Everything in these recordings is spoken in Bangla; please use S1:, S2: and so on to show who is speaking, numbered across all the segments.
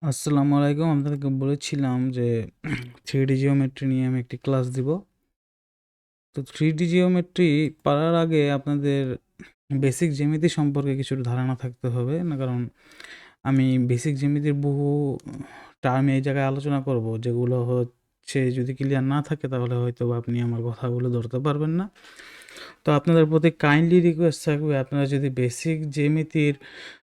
S1: আসসালামু আলাইকুম। আপনাদেরকে বলেছিলাম যে 3D জিওমেট্রি নিয়ে আমি একটি ক্লাস দিব। তো 3D জিওমেট্রি পারার আগে আপনাদের বেসিক জ্যামিতি সম্পর্কে কিছু ধারণা থাকতে হবে। না কারণ আমি বেসিক জ্যামিতির বহু টার্ম এই জায়গায় আলোচনা করব, যেগুলো হচ্ছে যদি ক্লিয়ার না থাকে তাহলে হয়তোবা আপনি আমার কথাগুলো ধরতে পারবেন না। তো আপনাদের প্রতি কাইন্ডলি রিকোয়েস্ট থাকবে, আপনারা যদি বেসিক জ্যামিতির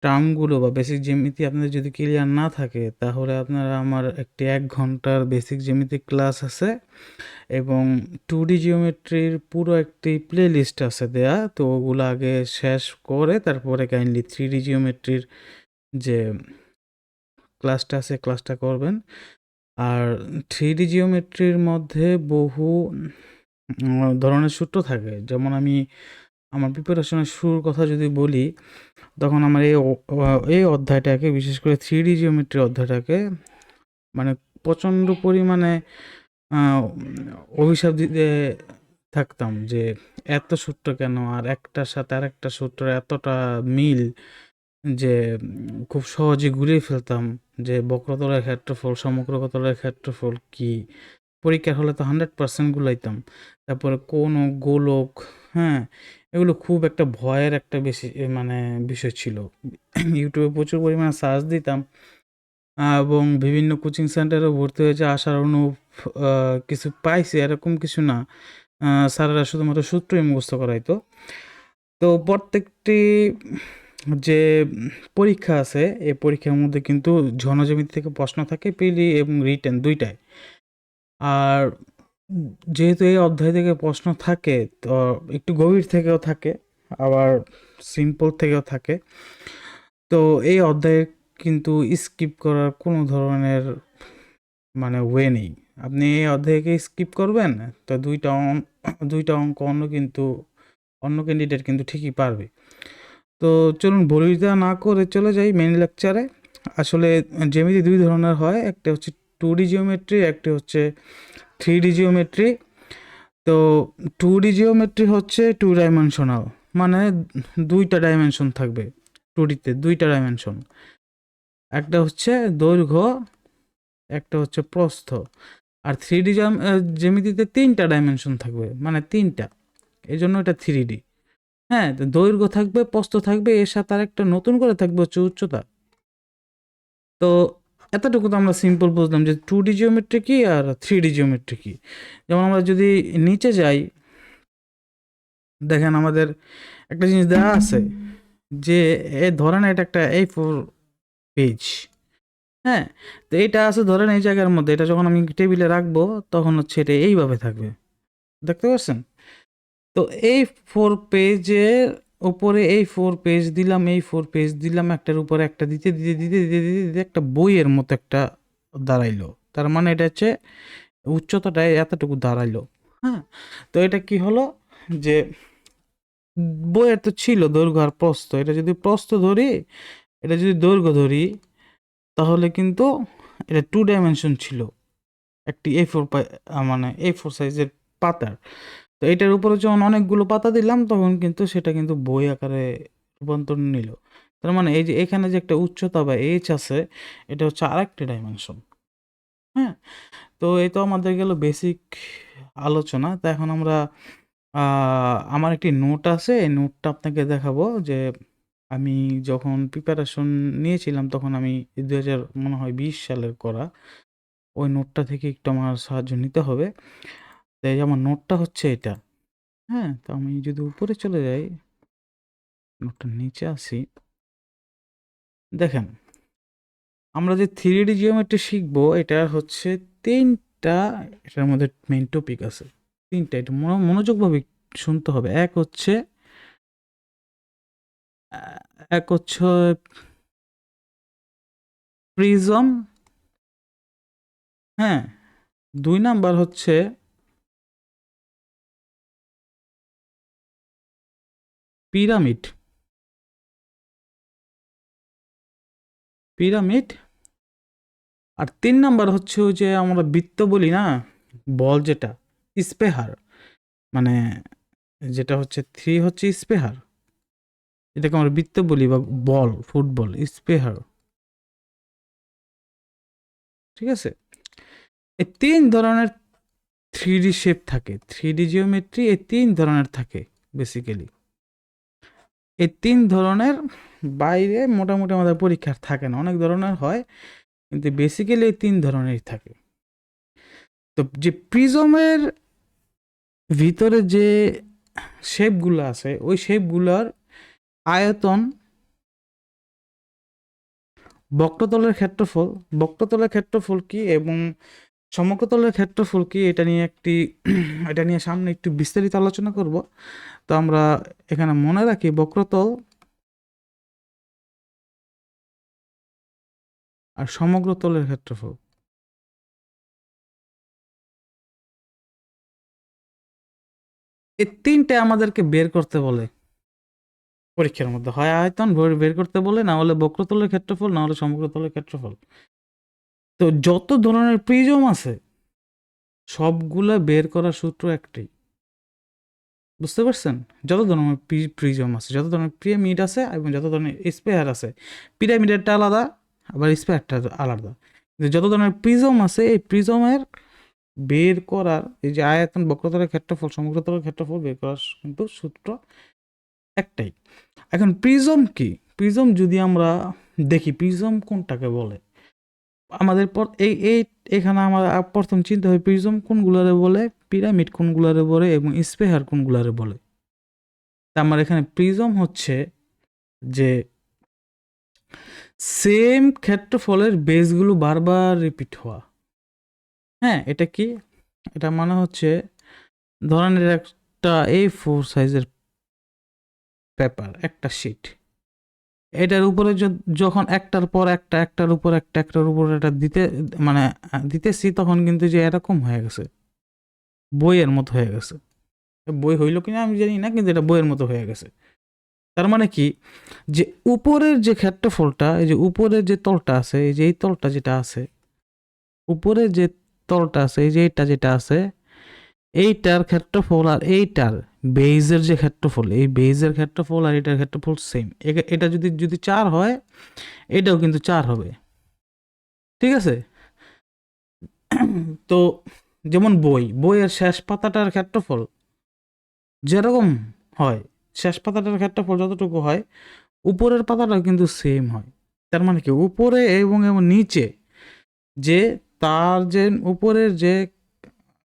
S1: টার্মগুলো বা বেসিক জ্যামিতি আপনাদের যদি ক্লিয়ার না থাকে তাহলে আপনারা আমার একটি 1 ঘন্টার বেসিক জ্যামিতিক ক্লাস আছে এবং 2D জিওমেট্রির পুরো একটি প্লেলিস্ট আছে দেয়া। তো ওগুলো আগে শেষ করে তারপরে কাইন্ডলি 3D জিওমেট্রির যে ক্লাসটা আছে ক্লাসটা করবেন। আর 3D জিওমেট্রির মধ্যে বহু ধরনের সূত্র থাকে। যেমন আমি আমার প্রিপারেশনের শুরুর কথা যদি বলি, তখন আমার এই অধ্যায়টাকে, বিশেষ করে 3D জিওমেট্রি অধ্যায়টাকে মানে প্রচণ্ড পরিমাণে আ অভিশাপ দিতে থাকতাম যে, এত সূত্র কেন? আর একটার সাথে আরেকটা সূত্রের এতটা মিল যে খুব সহজেই গুলিয়ে ফেলতাম যে বক্রতলের ক্ষেত্রফল, সমগ্রতলের ক্ষেত্রফল কি? পরীক্ষার হলে তো 100% গুলাইতাম। তারপরে কোন ও গোলক, হ্যাঁ? এগুলো খুব একটা ভয়ের একটা বেশি মানে বিষয় ছিল। ইউটিউবে প্রচুর পরিমাণে সার্চ দিতাম এবং বিভিন্ন কোচিং সেন্টারে ভর্তি হয়েছে আশার অনুরূপ আ কিছু পাইছি এরকম কিছু না। স্যারেরা শুধুমাত্র সূত্রই মুখস্থ করাইতো। তো প্রত্যেকটি যে পরীক্ষা আছে, এই পরীক্ষার মধ্যে কিন্তু জ্যামিতি থেকে প্রশ্ন থাকে প্রিলি এবং রিটেন ২ টায়। আর যেহেতু এই অধ্যায় থেকে প্রশ্ন থাকে, তো একটু গভীর থেকেও থাকে, আবার সিম্পল থেকেও থাকে। তো এই অধ্যায়ে কিন্তু স্কিপ করার কোনো ধরনের মানে ওয়ে নেই। আপনি এই অধ্যায়কে স্কিপ করবেন, তো ২ টা অঙ্ক অন্য ক্যান্ডিডেট কিন্তু ঠিকই পারবে। তো চলুন বলিটা না করে চলে যাই মেইন লেকচারে। আসলে জ্যামিতি ২ ধরনের হয়। একটা হচ্ছে 2D জিওমেট্রি, একটা হচ্ছে 3D জিওমেট্রি। তো 2D জিওমেট্রি হচ্ছে 2 ডাইমেনশনাল, মানে ২ টা ডাইমেনশন থাকবে। 2D তে ২ টা ডাইমেনশন। একটা হচ্ছে দৈর্ঘ্য, একটা হচ্ছে প্রস্থ। আর 3D জ্যামিতিতে ৩ টা ডাইমেনশন থাকবে, মানে ৩ টা। এজন্য এটা 3D। হ্যাঁ? তো দৈর্ঘ্য থাকবে, প্রস্থ থাকবে, এর সাথে আরেকটা নতুন করে থাকবে হচ্ছে উচ্চতা। তো এতটুকু তো আমরা সিম্পল বুঝলাম যে 2D জিওমেট্রি কি আর 3D জিওমেট্রি কি। যেমন আমরা যদি নিচে যাই, দেখেন আমাদের একটা জিনিস দেওয়া আছে যে ধরেন এটা একটা A4 পেজ। হ্যাঁ? তো এটা আছে ধরেন এই জায়গার মধ্যে। এটা যখন আমি টেবিলে রাখবো তখন হচ্ছে এটা এইভাবে থাকবে। দেখতে পাচ্ছেন? তো এই 4 পেজের উপরে এই 4 পেজ দিলাম, এই 4 পেজ দিলাম, একটার উপরে একটা দিতে একটা বইয়ের মতো একটা দাঁড়াইলো। তার মানে এটা হচ্ছে উচ্চতাটা এতটুকু দাঁড়াইলো। হ্যাঁ? তো এটা কি হলো যে বইয়ের তো ছিল দৈর্ঘ্য আর প্রস্থ। এটা যদি প্রস্থ ধরি, এটা যদি দৈর্ঘ্য ধরি তাহলে কিন্তু এটা 2 ডাইমেনশন ছিল। একটি A4 মানে A4 সাইজের পাতার। তো এটার উপরে যখন অনেকগুলো পাতা দিলাম তখন কিন্তু সেটা কিন্তু বই আকারে রূপান্তর নিল। তার মানে এই যে এখানে যে একটা উচ্চতা বা h আছে, এটা হচ্ছে আরেকটি ডাইমেনশন। হ্যাঁ? তো এই তো আমাদের গেল বেসিক আলোচনা। তো এখন আমরা আ আমার একটি নোট আছে। এই নোটটা আপনাকে দেখাবো যে আমি যখন প্রিপারেশন নিয়েছিলাম তখন আমি ২০০০ মনে হয় ২০ সালের করা। ওই নোটটা থেকে একটু আমার সাহায্য নিতে হবে। তো এই যে আমার নোটটা হচ্ছে এটা। হ্যাঁ? তো আমি যদি উপরে চলে যাই, নোটটার নিচে আসি। দেখেন, আমরা যে 3D জিওমেট্রি শিখবো এটা হচ্ছে ৩ টা, এটার মধ্যে মেইন টপিক আছে। ৩ টা, এটা মনোযোগভাবে শুনতে হবে। আ এক হচ্ছে প্রিজম, হ্যাঁ? ২ নাম্বার হচ্ছে পিরামিড। পিরামিড আর ৩ নাম্বার হচ্ছে ওই যে আমরা বৃত্ত বলি না? বল যেটা, স্পেহার। মানে যেটা হচ্ছে ৩ হচ্ছে স্পেহার। এটাকে আমরা বৃত্ত বলি বা বল, ফুটবল, স্পেহার। ঠিক আছে? এই 3 ধরনের 3D শেপ থাকে, 3D জিওমেট্রি এই 3 ধরনের থাকে বেসিক্যালি। এই 3 ধরনের বাইরে মোটামুটি আমাদের পরীক্ষার থাকে না, অনেক ধরনের হয়, কিন্তু বেসিক্যালি এই 3 ধরনেরই থাকে। তো যে প্রিজমের ভিতরে যে শেপগুলো আছে, ওই শেপগুলোর আয়তন, বক্রতলের ক্ষেত্রফল কি এবং সমগ্রতলের ক্ষেত্রফল কি, এটা নিয়ে সামনে একটু বিস্তারিত আলোচনা করব। তো আমরা এখানে মনে রাখি বক্রতল আর সমগ্রতলের ক্ষেত্রফল, এই তিনটে আমাদেরকে বের করতে বলে পরীক্ষার মধ্যে। হয় আয়তন বের করতে বলে, না হলে বক্রতলের ক্ষেত্রফল, না হলে সমগ্রতলের ক্ষেত্রফল। তো যত ধরনের প্রিজম আছে সবগুলা বের করার সূত্র একটাই, বুঝতে পারছেন? যত ধরনের প্রিজম আছে, যত ধরনের পিরামিড আছে এবং যত ধরনের স্পেয়ার আছে, পিরামিডেরটা আলাদা আবার স্পেয়ারটা আলাদা, কিন্তু যত ধরনের প্রিজম আছে এই প্রিজমের বের করার, এই যে আয়তন, বক্রতলের ক্ষেত্রফল, সমগ্রতলের ক্ষেত্রফল বের করার কিন্তু সূত্র একটাই। এখন প্রিজম কি? প্রিজম যদি আমরা দেখি প্রিজম কোনটাকে বলে, আমাদের এখানে আমার প্রথম চিন্তা হয় প্রিজম কোনগুলারে বলে, পিরামিড কোনগুলারে বলে এবং স্পেয়ার কোনগুলারে বলে। আমার এখানে প্রিজম হচ্ছে যে সেম ক্ষেত্রফলের বেসগুলো বারবার রিপিট হওয়া। হ্যাঁ, এটা কি? এটা মানে হচ্ছে ধরেন একটা A4 সাইজের পেপার, একটা শিট, এটার উপরে যখন একটার পর একটা, একটার উপর একটা, একটার উপর একটা দিতেছি, তখন কিন্তু যে এরকম হয়ে গেছে, বইয়ের মতো হয়ে গেছে। বই হইল কিনা আমি জানি না, কিন্তু এটা বইয়ের মতো হয়ে গেছে। তার মানে কি, যে উপরের যে ক্ষেত্রফলটা, এই যে উপরের যে তলটা আছে, এই যে এই তলটা যেটা আছে, উপরের যে তলটা আছে, এই যে এইটা যেটা আছে, এইটার ক্ষেত্রফল আর এইটার বেইজের যে ক্ষেত্রফল, এই বেইজের ক্ষেত্রফল আর এটার ক্ষেত্রফল সেম। এটা যদি 4 হয়, এটাও কিন্তু 4 হবে। ঠিক আছে? তো যেমন বইয়ের শেষ পাতাটার ক্ষেত্রফল যেরকম হয়, শেষ পাতাটার ক্ষেত্রফল যতটুকু হয়, উপরের পাতাটাও কিন্তু সেম হয়। তার মানে কি, উপরে এবং নিচে যে তার যে উপরের যে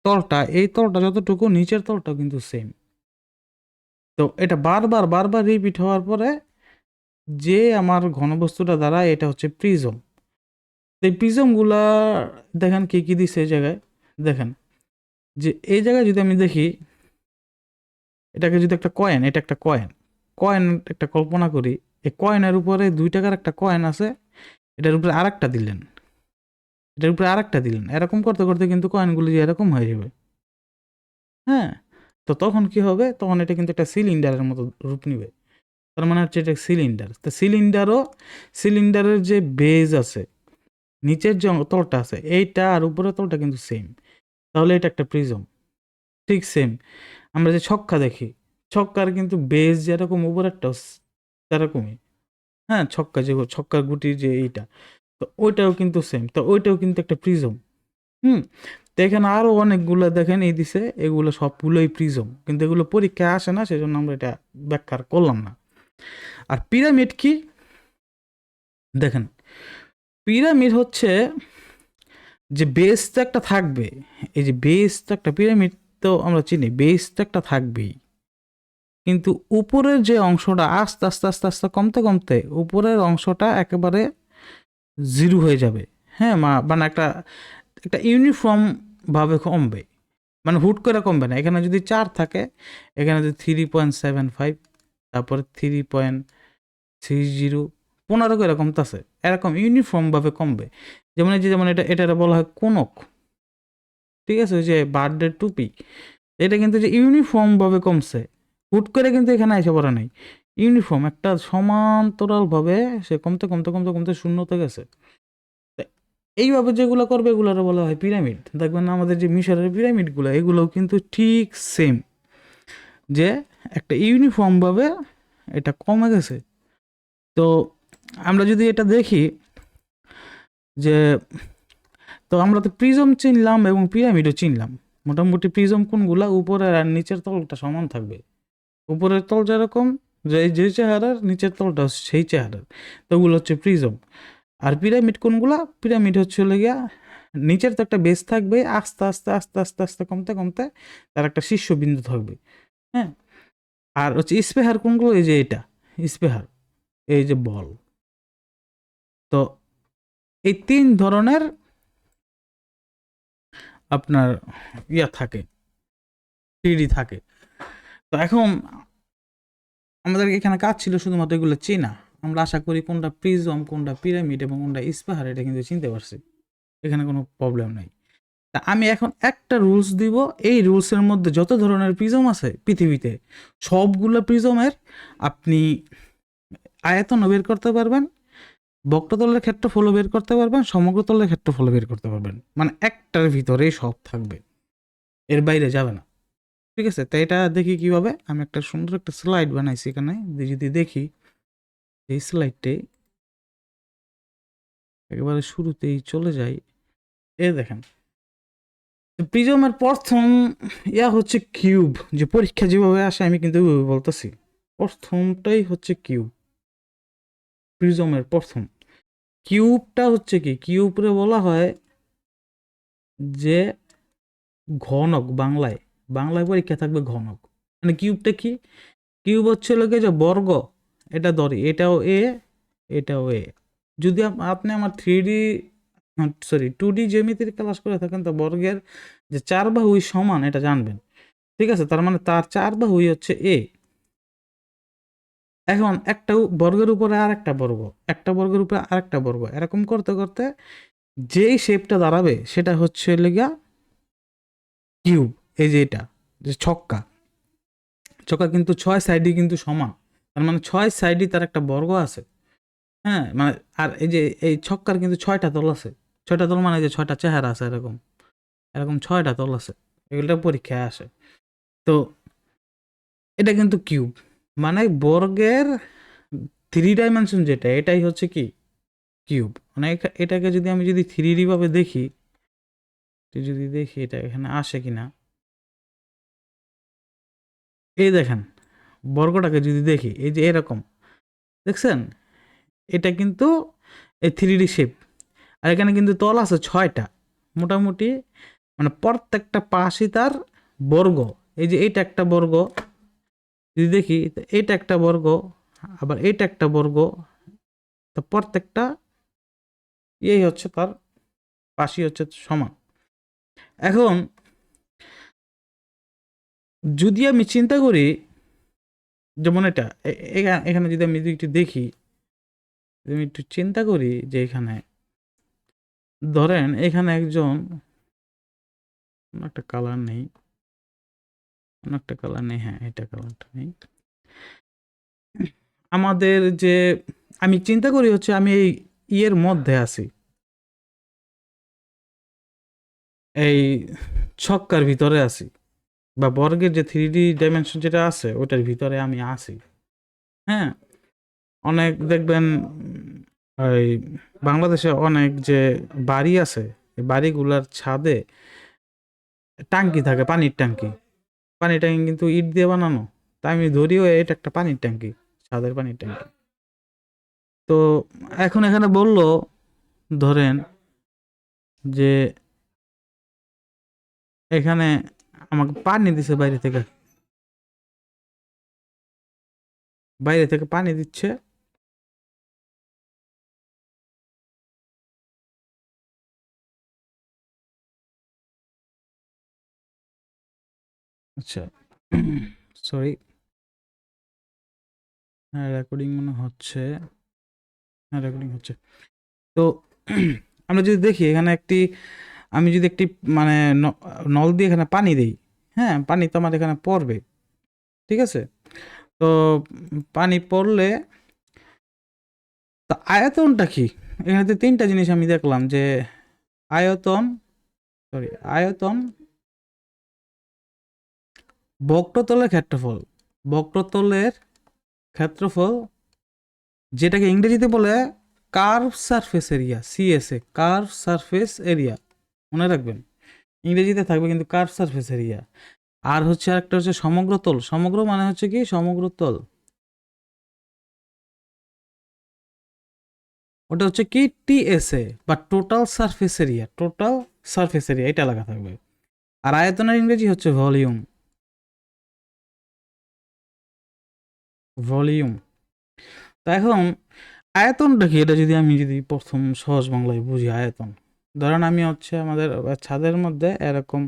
S1: তলটা, এই তলটা যতটুকু, নিচের তলটাও কিন্তু সেম। তো এটা বারবার রিপিট হওয়ার পরে যে আমার ঘনবস্তুটা দাঁড়ায়, এটা হচ্ছে প্রিজম। এই প্রিজমগুলা দেখেন কি কি দিছে এই জায়গায়। দেখেন যে এই জায়গায় যদি আমি দেখি, এটাকে যদি একটা কয়েন, এটা একটা কয়েন একটা কল্পনা করি, এই কয়েনের উপরে 2 টাকার একটা কয়েন আছে, এটার উপরে আরেকটা দিলেন, এটার উপরে আরেকটা দিলেন, এরকম করতে করতে কিন্তু কয়েনগুলি যে এরকম হয়ে যাবে। হ্যাঁ, তো তখন কি হবে, তখন এটা কিন্তু একটা সিলিন্ডারের মতো রূপ নিবে। তার মানে হচ্ছে এটা সিলিন্ডার। তো সিলিন্ডারের যে বেজ আছে, নিচের যে তলটা আছে, এইটা আর উপরের তলটা কিন্তু সেম, তাহলে এটা একটা প্রিজম। ঠিক সেম আমরা যে ছক্কা দেখি, ছক্কার কিন্তু বেজ যেরকম উপরেরটাও সেরকমই। হ্যাঁ, ছক্কার গুটির যে এইটা, তো ওইটাও কিন্তু সেম, তো ওইটাও কিন্তু একটা প্রিজম। হুম। তো এখানে আরো অনেকগুলো দেখেন এই দিছে, এগুলো সবগুলোই প্রিজম, কিন্তু এগুলো পরীক্ষায় আসে না, সেজন্য আমরা এটা ব্যাখ্যা করলাম না। আর পিরামিড কি? দেখেন, পিরামিড হচ্ছে যে বেস তো একটা থাকবে, এই যে বেস তো একটা, পিরামিড তো আমরা চিনি, বেস তো একটা থাকবেই, কিন্তু উপরের যে অংশটা আস্তে আস্তে আস্তে আস্তে কমতে কমতে উপরের অংশটা একেবারে 0 হয়ে যাবে। হ্যাঁ, মানে একটা একটা ইউনিফর্ম ভাবে কমবে, মানে হুট করে কমবে না। এখানে যদি 4 থাকে, এখানে যদি 3.75, তারপরে 3.30, 15 করে কমতেছে, এরকম ইউনিফর্ম ভাবে কমবে। যেমন এটা বলা হয় কোনক। ঠিক আছে, ওই যে বার্থডে টুপি, এটা কিন্তু যে ইউনিফর্ম ভাবে কমছে, হুট করে কিন্তু এখানে এসে পড়া নাই, ইউনিফর্ম একটা সমান্তরাল ভাবে সে কমতে কমতে কমতে কমতে শূন্যতে গেছে। এইভাবে যেগুলো করবে এগুলোর বলা হয় পিরামিড। দেখবেন আমাদের যে মিশরের পিরামিডগুলো, এগুলোও কিন্তু ঠিক সেম, যে একটা ইউনিফর্ম ভাবে এটা কমে গেছে। তো আমরা যদি এটা দেখি যে তো আমরা তো প্রিজম চিনলাম এবং পিরামিডও চিনলাম। মোটামুটি প্রিজম কোনগুলা, উপরের আর নিচের তলটা সমান থাকবে, উপরের তল যেরকম যে চেহারার, নিচের তলটা সেই চেহারার, তো ওগুলো হচ্ছে প্রিজম। আর পিরামিড কোনগুলা, পিরামিড হচ্ছে হলো গিয়া নিচের তো একটা বেস থাকবে, আস্তে আস্তে আস্তে আস্তে আস্তে কমতে কমতে তার একটা শীর্ষবিন্দু থাকবে। হ্যাঁ, আর হচ্ছে স্পেহার কোনগুলো, এই যে এটা স্পেহার, এই যে বল। তো এই 3 ধরনের আপনার ইয়া থাকে, 3D থাকে। তো এখন আমাদের এখানে কাজ ছিল শুধুমাত্র এগুলো চেনা। আমরা আশা করি কোনটা প্রিজম, কোনটা পিরামিড এবং কোনটা স্পেহার এটা কিন্তু চিনতে পারছি, এখানে কোনো প্রবলেম নাই। তা আমি এখন একটা রুলস দিব, এই রুলসের মধ্যে যত ধরনের প্রিজম আছে পৃথিবীতে সবগুলো প্রিজমের আপনি আয়তনও বের করতে পারবেন, বক্রতলের ক্ষেত্রফলও বের করতে পারবেন, সমগ্রতলের ক্ষেত্রফলও বের করতে পারবেন। মানে একটার ভিতরেই সব থাকবে, এর বাইরে যাবে না। ঠিক আছে, তো এটা দেখি কিভাবে। আমি একটা সুন্দর একটা স্লাইড বানাইছি এখানে, যদি দেখি এই স্লাইডটে একেবারে শুরুতেই চলে যাই, এ দেখেন প্রিজমের প্রথম ইয়া হচ্ছে কিউব। যে পরীক্ষা যেভাবে আসে আমি কিন্তু ওইভাবে বলতেছি, প্রথমটাই হচ্ছে কিউব। প্রিজমের প্রথম কিউবটা হচ্ছে কি, কিউবরে বলা হয় যে ঘনক। বাংলায় বাংলায় পরীক্ষা থাকবে ঘনক। মানে কিউবটা কি, কিউব হচ্ছে লোকে যে বর্গ, এটা ধরি এটাও এ, এটাও এ। যদি আপনি আমার 2D জ্যামিতির ক্লাস করে থাকেন, তো বর্গের যে 4 বাহুই সমান এটা জানবেন। ঠিক আছে, তার মানে তার 4 বাহুই হচ্ছে এ। এখন একটা বর্গের উপরে আর একটা বর্গ, একটা বর্গের উপরে আর একটা বর্গ, এরকম করতে করতে যেই শেপটা দাঁড়াবে সেটা হচ্ছে লেগা কিউব। এই যে এটা যে ছক্কা, ছক্কা কিন্তু 6 সাইডই কিন্তু সমান, তার মানে 6 সাইডই তার একটা বর্গ আছে। হ্যাঁ, মানে আর এই যে এই ছক্কার কিন্তু 6টা তল আছে। 6টা তল মানে যে 6টা চেহারা আছে, এরকম এরকম 6টা তল আছে, এগুলো পরীক্ষায় আসে। তো এটা কিন্তু কিউব, মানে বর্গের 3 ডাইমেনশন যেটা, এটাই হচ্ছে কি কিউব। মানে এটাকে যদি আমি যদি 3D ভাবে দেখি, যদি দেখি এটা এখানে আসে কিনা, এই দেখেন বর্গটাকে যদি দেখি, এই যে এরকম দেখছেন, এটা কিন্তু এই 3D শেপ। আর এখানে কিন্তু তল আছে 6টা মোটামুটি, মানে প্রত্যেকটা পাশই তার বর্গ। এই যে এইটা একটা বর্গ, যদি দেখি এইটা একটা বর্গ, আবার এইটা একটা বর্গ, তো প্রত্যেকটা এই হচ্ছে তার পাশই হচ্ছে সমান। এখন যদি আমি চিন্তা করি, যেমন এটা এখানে যদি আমি একটু দেখি, যদি আমি একটু চিন্তা করি যে এখানে ধরেন এখানে একজন, একটা কালার নেই, একটা কালার নেই, হ্যাঁ এটা কালারটা নেই। আমাদের যে আমি চিন্তা করি হচ্ছে আমি এই ইয়ের মধ্যে আছি, এই ছক্কার ভিতরে আছি, বা বর্গের যে 3D ডাইমেনশন যেটা আছে ওটার ভিতরে আমি আছি। হ্যাঁ, অনেক দেখবেন এই বাংলাদেশে অনেক যে বাড়ি আছে, এই বাড়িগুলার ছাদে টাঙ্কি থাকে, পানির ট্যাঙ্কি। পানির ট্যাঙ্কি কিন্তু ইট দিয়ে বানানো, তাই আমি ধরিও এটা একটা পানির ট্যাঙ্কি, ছাদের পানির ট্যাঙ্কি। তো এখন এখানে বলল ধরেন যে এখানে আমাকে পানি দিছে বাইরে থেকে, বাইরে থেকে পানি দিচ্ছে। আচ্ছা, সরি, হ্যাঁ রেকর্ডিং মনে হচ্ছে, হ্যাঁ রেকর্ডিং হচ্ছে। তো আমরা যদি দেখি এখানে একটি, আমি যদি একটি মানে নল দিয়ে এখানে পানি দিই, হ্যাঁ পানি তো আমার এখানে পড়বে। ঠিক আছে, তো পানি পড়লে তা আয়তনটা কি, এখানে 3টা জিনিস আমি দেখলাম যে আয়তন, সরি আয়তন, বক্রতলের ক্ষেত্রফল, বক্রতলের ক্ষেত্রফল যেটাকে ইংরেজিতে বলে curve surface area, CSA, curve surface area. মনে রাখবেন, ইংরেজিতে থাকবে কিন্তু কার্ভ সারফেস এরিয়া। আর হচ্ছে আরেকটা হচ্ছে সমগ্র তল। সমগ্র মানে হচ্ছে কি সমগ্র তল, ওটা হচ্ছে কি টিএসএ বা total surface area. Total surface area এটা লেখা থাকবে। আর আয়তনের ইংরেজি হচ্ছে ভলিউম। ভলিউম। তো এখন আয়তনটা কি, এটা যদি আমি যদি প্রথম সহজ বাংলায় বুঝি আয়তন, ধরেন আমি হচ্ছে আমাদের ছাদের মধ্যে এরকম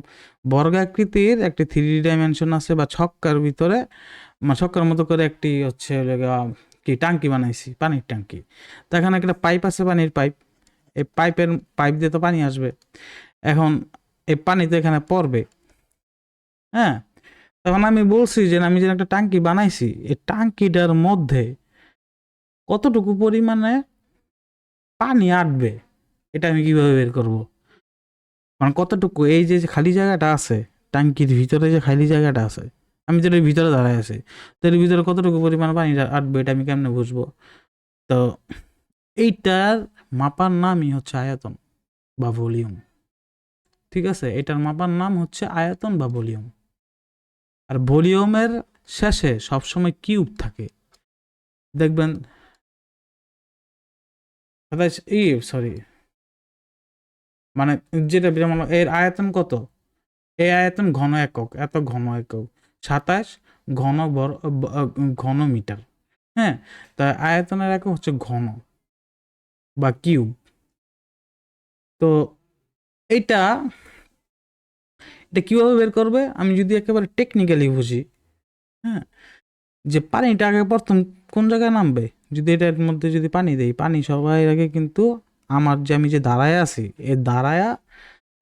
S1: বর্গাকৃতির একটি 3D ডাইমেনশন আছে বা ছক্কার ভিতরে, ছক্কার মতো করে একটি হচ্ছে কি টাঙ্কি বানাইছি, পানির টাঙ্কি। তো এখানে একটা পাইপ আছে, পানির পাইপ। এই পাইপ দিয়ে তো পানি আসবে। এখন এই পানি তো এখানে পড়বে, হ্যাঁ। তখন আমি বলছি যে আমি যে একটা টাঙ্কি বানাইছি, এই টাঙ্কিটার মধ্যে কতটুকু পরিমাণে পানি আটবে, এটা আমি কিভাবে বের করব? মানে কতটুকু এই যে যে খালি জায়গাটা আছে, টাঙ্কির ভিতরে যে খালি জায়গাটা আছে, আমি তো এর ভিতরে দাঁড়ায় আছি, তো এর ভিতরে কতটুকু পরিমাণ পানি আটবে এটা আমি কেমনে বুঝবো? তো এইটার মাপার নামই হচ্ছে আয়তন বা ভলিউম। ঠিক আছে, এটার মাপার নাম হচ্ছে আয়তন বা ভলিউম। আর ভলিউমের শেষে সবসময় কিউব থাকে, দেখবেন। সরি, মানে যেটা যেমন এর আয়তন কত, এই আয়তন ঘন একক, এত ঘন একক 27 ঘন ঘন মিটার। হ্যাঁ, তা আয়তনের একক হচ্ছে ঘন বা কিউব। তো এইটা এটা কিভাবে বের করবে, আমি যদি একেবারে টেকনিক্যালি বুঝি, হ্যাঁ, যে পানিটা আগে প্রথম কোন জায়গায় নামবে, যদি এটার মধ্যে যদি পানি দেই, পানি সবাই আগে কিন্তু আমার যে আমি যে দাঁড়ায় আছি, এই দাঁড়ায়া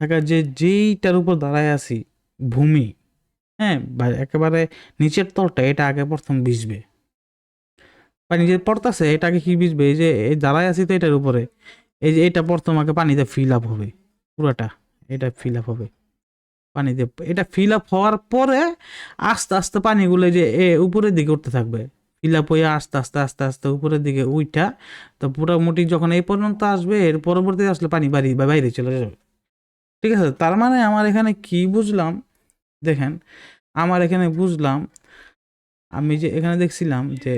S1: থাকা যেইটার উপর দাঁড়ায় আছি, ভূমি, হ্যাঁ, বা একেবারে নিচের তলটা, এটা আগে প্রথম ভিজবে। পানি যে পড়তেছে এটা আগে কি ভিজবে, এই যে এই দাঁড়ায় আছি তো এটার উপরে, এই যে এটা প্রথম আগে পানিতে ফিল আপ হবে, পুরোটা এটা ফিল আপ হবে পানিতে। এটা ফিল আপ হওয়ার পরে আস্তে আস্তে পানিগুলো যে উপরের দিকে উঠতে থাকবে, ফিল আপ হয়ে আস্তে আস্তে আস্তে আস্তে উপরের দিকে উইঠা, তো মোটামুটি যখন এই পর্যন্ত আসবে, এর পরবর্তী আসলে পানি বাড়ি বা বাইরে চলে যাবে। ঠিক আছে, তার মানে আমার এখানে কি বুঝলাম, দেখেন, আমার এখানে বুঝলাম, আমি যে এখানে দেখছিলাম যে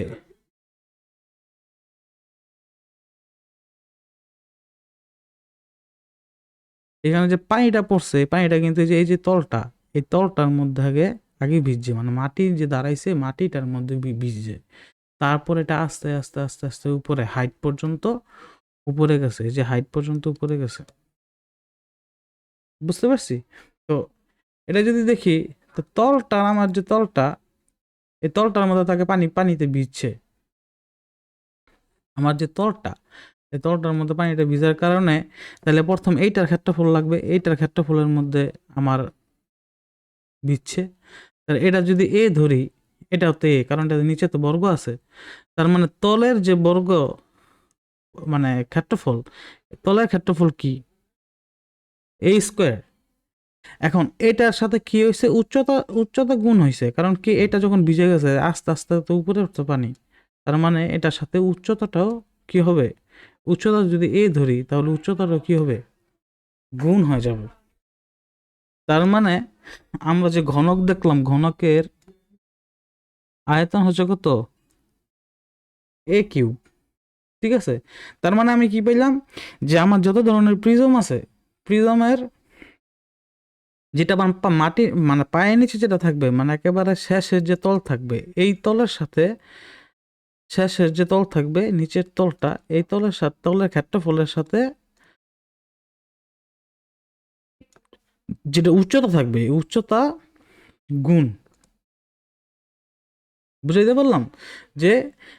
S1: এখানে যে পানিটা পড়ছে, পানিটা কিন্তু এই যে তলটা, এই তলটার মধ্যে আগে আগে ভিজছে, মানে মাটির যে দাঁড়াইছে মাটিটার মধ্যে ভিজছে। তারপর এটা আস্তে আস্তে আস্তে আস্তে উপরে হাইট পর্যন্ত উপরে গেছে, এই যে হাইট পর্যন্ত উপরে গেছে। বুঝতে পারছি? তো এটা যদি দেখি, তো তলটা, আমার যে তলটা, এই তলটার মধ্যে তাকে পানিতে ভিজছে। আমার যে তলটা, এই তলটার মধ্যে পানিটা ভিজার কারণে তাহলে প্রথম এইটার ক্ষেত্রফল লাগবে, এইটার ক্ষেত্রফলের মধ্যে আমার ভিজছে। তাহলে এটা যদি এ ধরি, এটাও তো এ, কারণ এটা নিচে তো বর্গ আছে। তার মানে তলের যে বর্গ, মানে ক্ষেত্রফল, তলের ক্ষেত্রফল কি, এ স্কোয়ার। এখন এটার সাথে কি হয়েছে, উচ্চতা উচ্চতা গুণ হয়েছে, কারণ কি এটা যখন ভিজে গেছে আস্তে আস্তে তো উপরে উঠতে পানি, তার মানে এটার সাথে উচ্চতাটাও কি হবে, উচ্চতা যদি এ ধরি তাহলে উচ্চতাটাও কি হবে, গুণ হয়ে যাবে। তার মানে আমরা যে ঘনক দেখলাম, ঘনকের আয়তন হচ্ছে কত, এ কিউব। ঠিক আছে, তার মানে আমি কি পেলাম, যে আমার যত ধরনের প্রিজম আছে, প্রিজমের যেটা মাটি মানে পায়ের নিচে যেটা থাকবে, মানে একেবারে শেষের যে তল থাকবে, এই তলের সাথে শেষের যে তল থাকবে নিচের তলটা, এই তলের সাথে তলের ক্ষেত্রফলের সাথে যেটা উচ্চতা থাকবে, এই উচ্চতা গুণ। বুঝাইতে পারলাম, যে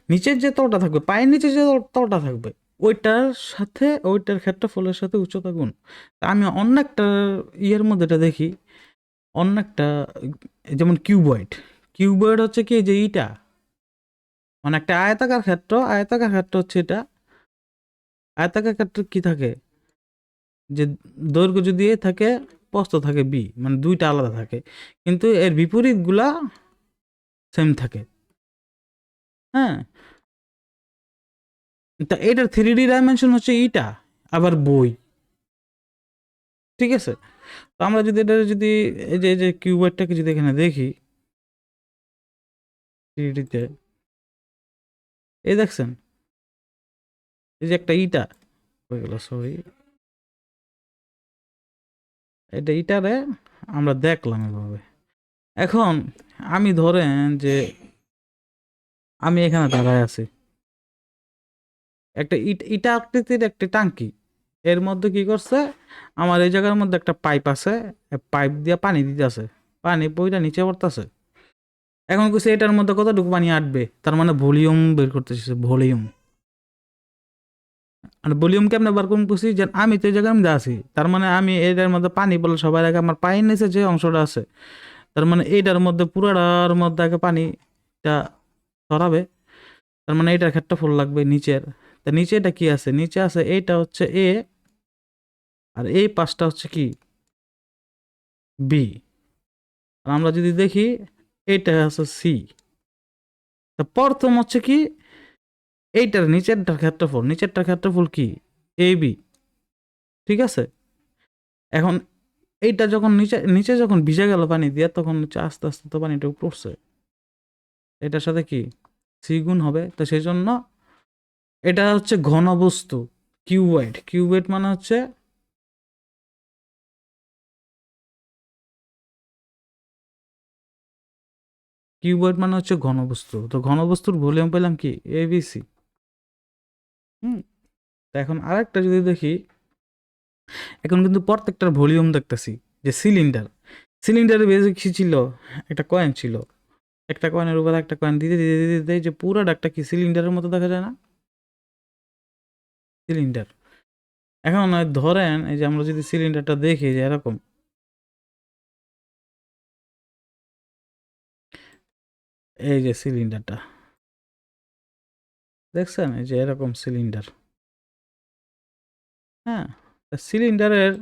S1: নিচের যে তলটা থাকবে, পায়ের নিচে যে তলটা থাকবে, ওইটার সাথে ওইটার ক্ষেত্রফলের সাথে উচ্চতা গুণ। তা আমি অন্য একটা ইয়ের মধ্যে এটা দেখি, অন্য একটা, যেমন কিউবয়েড। কিউবয়েড হচ্ছে কি, যে ইটা মানে একটা আয়তাকার ক্ষেত্র, আয়তাকার ক্ষেত্র হচ্ছে এটা। আয়তাকার ক্ষেত্রে কি থাকে, যে দৈর্ঘ্য যদি এ থাকে, প্রস্থ থাকে বি, মানে দুইটা আলাদা থাকে, কিন্তু এর বিপরীত গুলা সেম থাকে। হ্যাঁ, তা এটার 3D ডাইমেনশন হচ্ছে ইটা, আবার বই। ঠিক আছে? তো আমরা যদি এটা যদি এই যে কিউবয়েডটাকে যদি এখানে দেখি 3D তে, এই দেখছেন? এই যে একটা ইটা হয়ে গেল, সরি। এটা ইটারে আমরা দেখলাম এভাবে। এখন আমি ধরেন যে আমি এখানে দাঁড়ায় আছি। একটা ইটা আকৃতির একটা টাঙ্কি। এর মধ্যে কি করছে? আমার এই জায়গার মধ্যে একটা পাইপ আছে। পাইপ দিয়ে পানি দিতেছে। পানি বইটা নিচে পড়তেছে। এখন কইছে এটার মধ্যে কতটুকু পানি আটবে? তার মানে ভলিউম বের করতেছে, ভলিউম। আর ভলিউম কেমনে বার করুন কইছি যে আমি তো এই জায়গার মধ্যে আছি। তার মানে আমি এটার মধ্যে পানি বলে সবার আগে আমার পায়ের নিচে যে অংশটা আছে, তার মানে এইটার মধ্যে পুরাটার মধ্যে আগে পানিটা ছড়াবে। তার মানে এটার ক্ষেত্রফল লাগবে নিচের। তা নিচে এটা কি আছে? নিচে আছে এইটা হচ্ছে এ, আর এই পাশটা হচ্ছে কি বি। আর আমরা যদি দেখি এইটা আছে সি। তা প্রথম হচ্ছে কি এইটার নিচেরটার ক্ষেত্রফল কি এ বি। ঠিক আছে? এখন এইটা যখন নিচে নিচে যখন ভিজে গেল পানি দিয়ে, তখন হচ্ছে আস্তে আস্তে তো পানিটা উপরে উঠছে। এটার সাথে কি সি গুণ হবে। তো সেই জন্য এটা হচ্ছে ঘনবস্তু, কিউবয়েড। কিউবয়েড মানে হচ্ছে ঘনবস্তু। তো ঘনবস্তুর ভলিউম পেলাম কি এবিসি। হুম। তো এখন আরেকটা যদি দেখি, এখন কিন্তু প্রত্যেকটার ভলিউম দেখতেছি। যে সিলিন্ডারের বেজে কি ছিল? একটা কয়েন ছিল। একটা কয়েনের উপর একটা কয়েন দিতে দিতে দিতে দিতে যে পুরো ডাকটা কি সিলিন্ডারের মতো দেখা যায় না? সিলিন্ডার। এখন ধরেন এই যে আমরা যদি সিলিন্ডারটা দেখি যে এরকম, এই যে সিলিন্ডারটা দেখছেন, এই যে এরকম সিলিন্ডার। হ্যাঁ, সিলিন্ডারের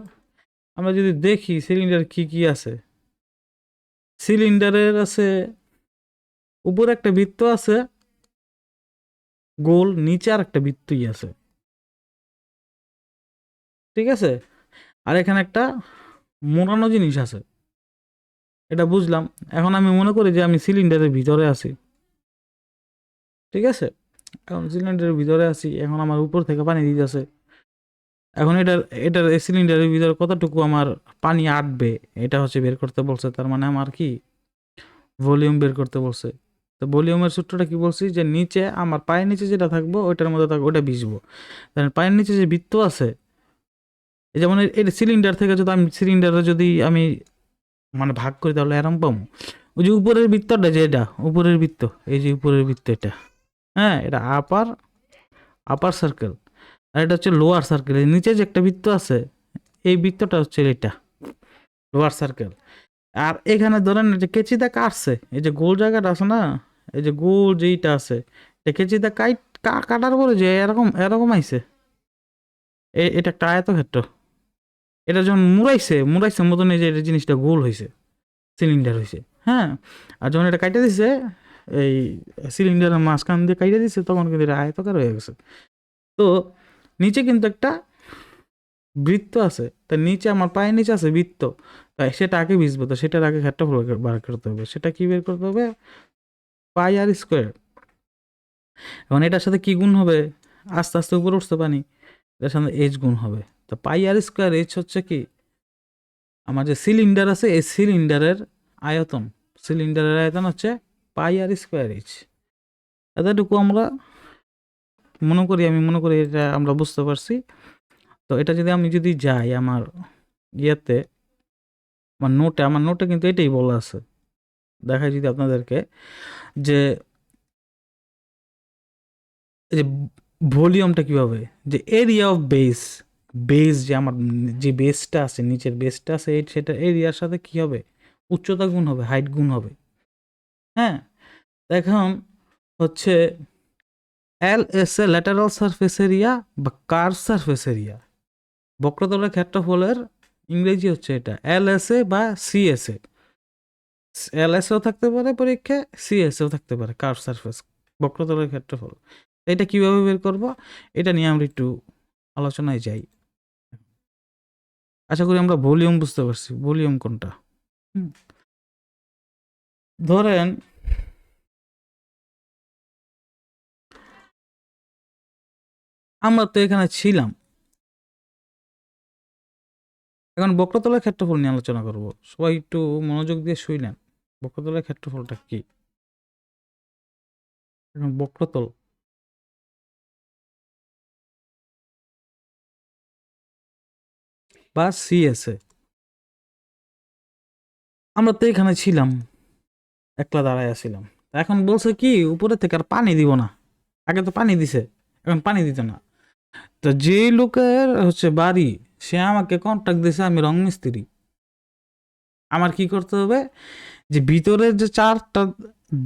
S1: আমরা যদি দেখি সিলিন্ডার কি কি আছে। সিলিন্ডারের আছে উপরে একটা বৃত্ত আছে গোল, নিচে আর একটা বৃত্তই আছে। ঠিক আছে? আর এখানে একটা মোড়ানো জিনিস আছে, এটা বুঝলাম। এখন আমি মনে করি যে আমি সিলিন্ডারের ভিতরে আছি। ঠিক আছে? এখন সিলিন্ডারের ভিতরে আছি, এখন আমার উপর থেকে পানি দিতেছে। এখন এটার এটার এই সিলিন্ডারের ভিতরে কতটুকু আমার পানি আটবে এটা হচ্ছে বের করতে বলছে। তার মানে আমার কি ভলিউম বের করতে বলছে। তো ভলিউমের সূত্রটা কি বলছি যে নিচে আমার পায়ের নিচে যেটা থাকবো ওইটার মধ্যে থাকবে, ওটা ভিজবো। তাহলে পায়ের নিচে যে বৃত্ত আছে, এই যেমন এই সিলিন্ডার থেকে যদি আমি সিলিন্ডারে যদি আমি মানে ভাগ করি তাহলে এরম পাবো। ওই যে উপরের বৃত্তটা, যে এটা উপরের বৃত্ত, এই যে উপরের বৃত্ত এটা, হ্যাঁ, এটা আপার আপার সার্কেল। আর এটা হচ্ছে লোয়ার সার্কেল। এর নিচে যে একটা বৃত্ত আছে, এই বৃত্তটা হচ্ছে এটা লোয়ার সার্কেল। আর এখানে ধরেন যে কেচিদা কাটছে, এই যে গোল জায়গাটা আছে না, এই যে গোল যেইটা আছে, এই কেচিদা কাটার পরে যে এরকম এরকম আইছে, এটা একটা আয়তক্ষেত্র। এটা যখন মুড়াইছে মতন এই যে এটা জিনিসটা গোল হয়েছে, সিলিন্ডার হয়েছে। হ্যাঁ, আর যখন এটা কাইটে দিছে, এই সিলিন্ডারের মাঝখান দিয়ে কাইটে দিছে, তখন কিন্তু এটা আয়তকার হয়ে গেছে। তো নিচে কিন্তু একটা বৃত্ত আছে, তার নিচে আমার পায়ের নিচে আছে বৃত্ত, তাই সেটা আগে ভিজবো। তো সেটার আগে ক্ষেত্রফল বার করতে হবে। সেটা কি বের করতে হবে? পাই আর স্কোয়ার। এখন এটার সাথে কি গুণ হবে? আস্তে আস্তে উপরে উঠতে পানি, এটার সাথে এইচ গুণ হবে। তো পাই আর স্কোয়ার এইচ হচ্ছে কি আমার যে সিলিন্ডার আছে, এই সিলিন্ডারের আয়তন। সিলিন্ডারের আয়তন হচ্ছে পাই আর স্কোয়ার এইচ। এতটুকু আমরা আমি মনে করি এটা আমরা বুঝতে পারছি। তো এটা যদি আমি যদি যাই আমার ইয়েতে, আমার নোটে কিন্তু এটাই বলা আছে। দেখাই যদি আপনাদেরকে যে এই যে ভলিউমটা কিভাবে, যে এরিয়া অফ বেস যে আমার যে বেসটা আছে, নিচের বেসটা আছে, সেটা এরিয়ার সাথে কি হবে? উচ্চতা গুণ হবে, হাইট গুণ হবে। হ্যাঁ, এখন হচ্ছে L S A lateral surface area বা কার্ভ সারফেস এরিয়া, বক্রতলের ক্ষেত্রফলের ইংরেজি হচ্ছে এটা এল এস এ বা সিএসএ। এল এস এও থাকতে পারে পরীক্ষায়, সিএসএও থাকতে পারে, কার্ভ সারফেস, বক্রতলের ক্ষেত্রফল। এটা কিভাবে বের করব, এটা নিয়ে আমরা একটু আলোচনায় যাই। আশা করি আমরা ভলিউম বুঝতে পারছি, ভলিউম কোনটা। ধরেন আমরা তো এখানে ছিলাম, এখন বক্রতলের ক্ষেত্রফল নিয়ে আলোচনা করব। সবাই একটু মনোযোগ দিয়ে শুইলেন। বক্রতলের ক্ষেত্রফলটা কি? এখন বক্রতল বা সিএসএ, আমরা তো এখানে ছিলাম, একলা দাঁড়ায় আছিলাম। এখন বলছে কি উপরে থেকে আর পানি দিব না। আগে তো পানি দিছে, এখন পানি দিত না। তো যে লোকের হচ্ছে বাড়ি, সে আমাকে কন্ট্রাক্ট দিছে আমি রং মিস্ত্রি। আমার কি করতে হবে, যে ভিতরের যে 4টা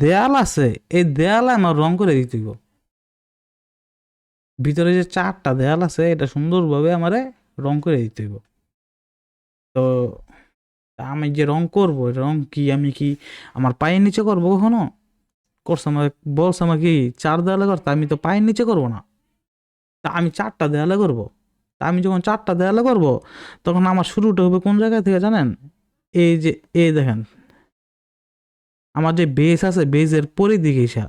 S1: দেয়াল আছে, এই দেয়ালে আমার রং করে দিতে হইব। ভিতরে যে 4টা দেয়াল আছে এটা সুন্দরভাবে আমারে রং করে দিতে হইব। তো আমি যে রং করব, এটা রং কি আমি কি আমার পায়ের নিচে করবো? কখনো করছে আমার, বলছে আমার কি 4 দেয়ালে করতে, আমি তো পায়ের নিচে করব না। তা আমি 4টা দেয়ালে করব। তা আমি যখন 4টা দেয়ালে করব, তখন আমার শুরুটা হবে কোন জায়গা থেকে জানেন? এই যে এই দেখেন, আমার যে বেস আছে, বেসের পরিধি ঘেঁষা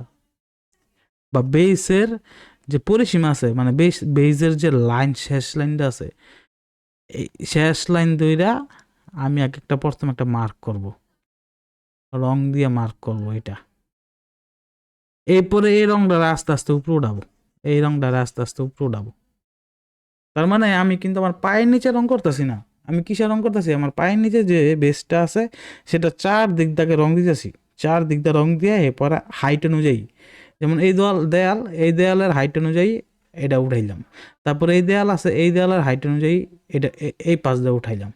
S1: বা বেসের যে পরিসীমা আছে, মানে বেসের যে লাইন, শেষ লাইনটা আছে, এই শেষ লাইন ধইরা আমি এক একটা প্রথম একটা মার্ক করব, রং দিয়ে মার্ক করব এটা। এরপরে এই রংটা আস্তে আস্তে উপরে উঠাবো, এই রংটা আস্তে আস্তে উপরে উঠাবো। তার মানে আমি কিন্তু আমার পায়ের নিচে রং করতেছি না, আমি কিসে রং করতেছি? আমার পায়ের নিচে যে বেসটা আছে সেটা 4 দিক থেকে রং দিতেছি। 4 দিক দিয়ে রং দিয়ে এরপরে হাইট অনুযায়ী, যেমন এই দেয়াল, এই দেয়ালের হাইট অনুযায়ী এটা উঠাইলাম। তারপরে এই দেয়াল আছে, এই দেয়ালের হাইট অনুযায়ী এটা এই পাশ দিয়ে উঠাইলাম।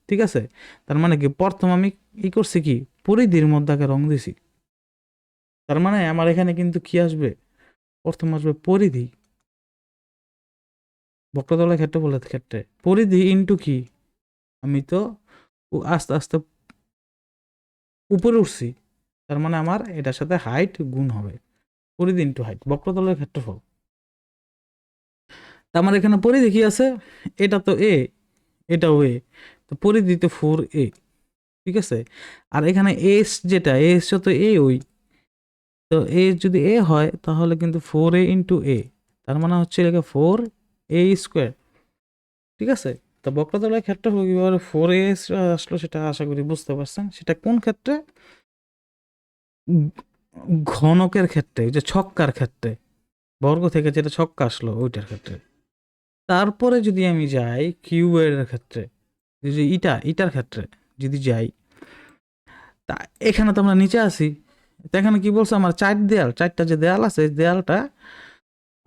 S1: ঠিক আছে? তার মানে কি প্রথম আমি কি করছি, কি পরিধির মধ্যে রং দিছি। তার মানে আমার এখানে কিন্তু কি আসবে, প্রথম আসবে পরিধি। বক্রতলের ক্ষেত্রফলের ক্ষেত্রে পরিধি ইন্টু কি, আমি তো আস্তে আস্তে উপরে উঠছি, তার মানে আমার এটার সাথে হাইট গুণ হবে, পরিধি ইন্টু হাইট, বক্রতলের ক্ষেত্রফল। আমার এখানে পরিধি কি আছে, এটা তো এ, এটাও এ, তো পরিধি তো 4a। ঠিক আছে? আর এখানে এস যেটা, এস যত এ ওই, তো এ যদি এ হয় তাহলে কিন্তু 4a ইন্টু এ, তার মানে হচ্ছে এটাকে 4a স্কোয়ার। ঠিক আছে? তো বক্রতলের ক্ষেত্রফল কিভাবে 4a আসলো সেটা আশা করি বুঝতে পারছেন। সেটা কোন ক্ষেত্রে? ঘনকের ক্ষেত্রে, যে ছক্কার ক্ষেত্রে, বর্গ থেকে যেটা ছক্কা আসলো ওইটার ক্ষেত্রে। তারপরে যদি আমি যাই কিউবের ক্ষেত্রে, যে ইটার ক্ষেত্রে যদি যাই, তা এখানে তো আমরা নিচে আসি। তো এখানে কি বলছে, আমার 4টা যে দেয়াল আছে, এই দেয়ালটা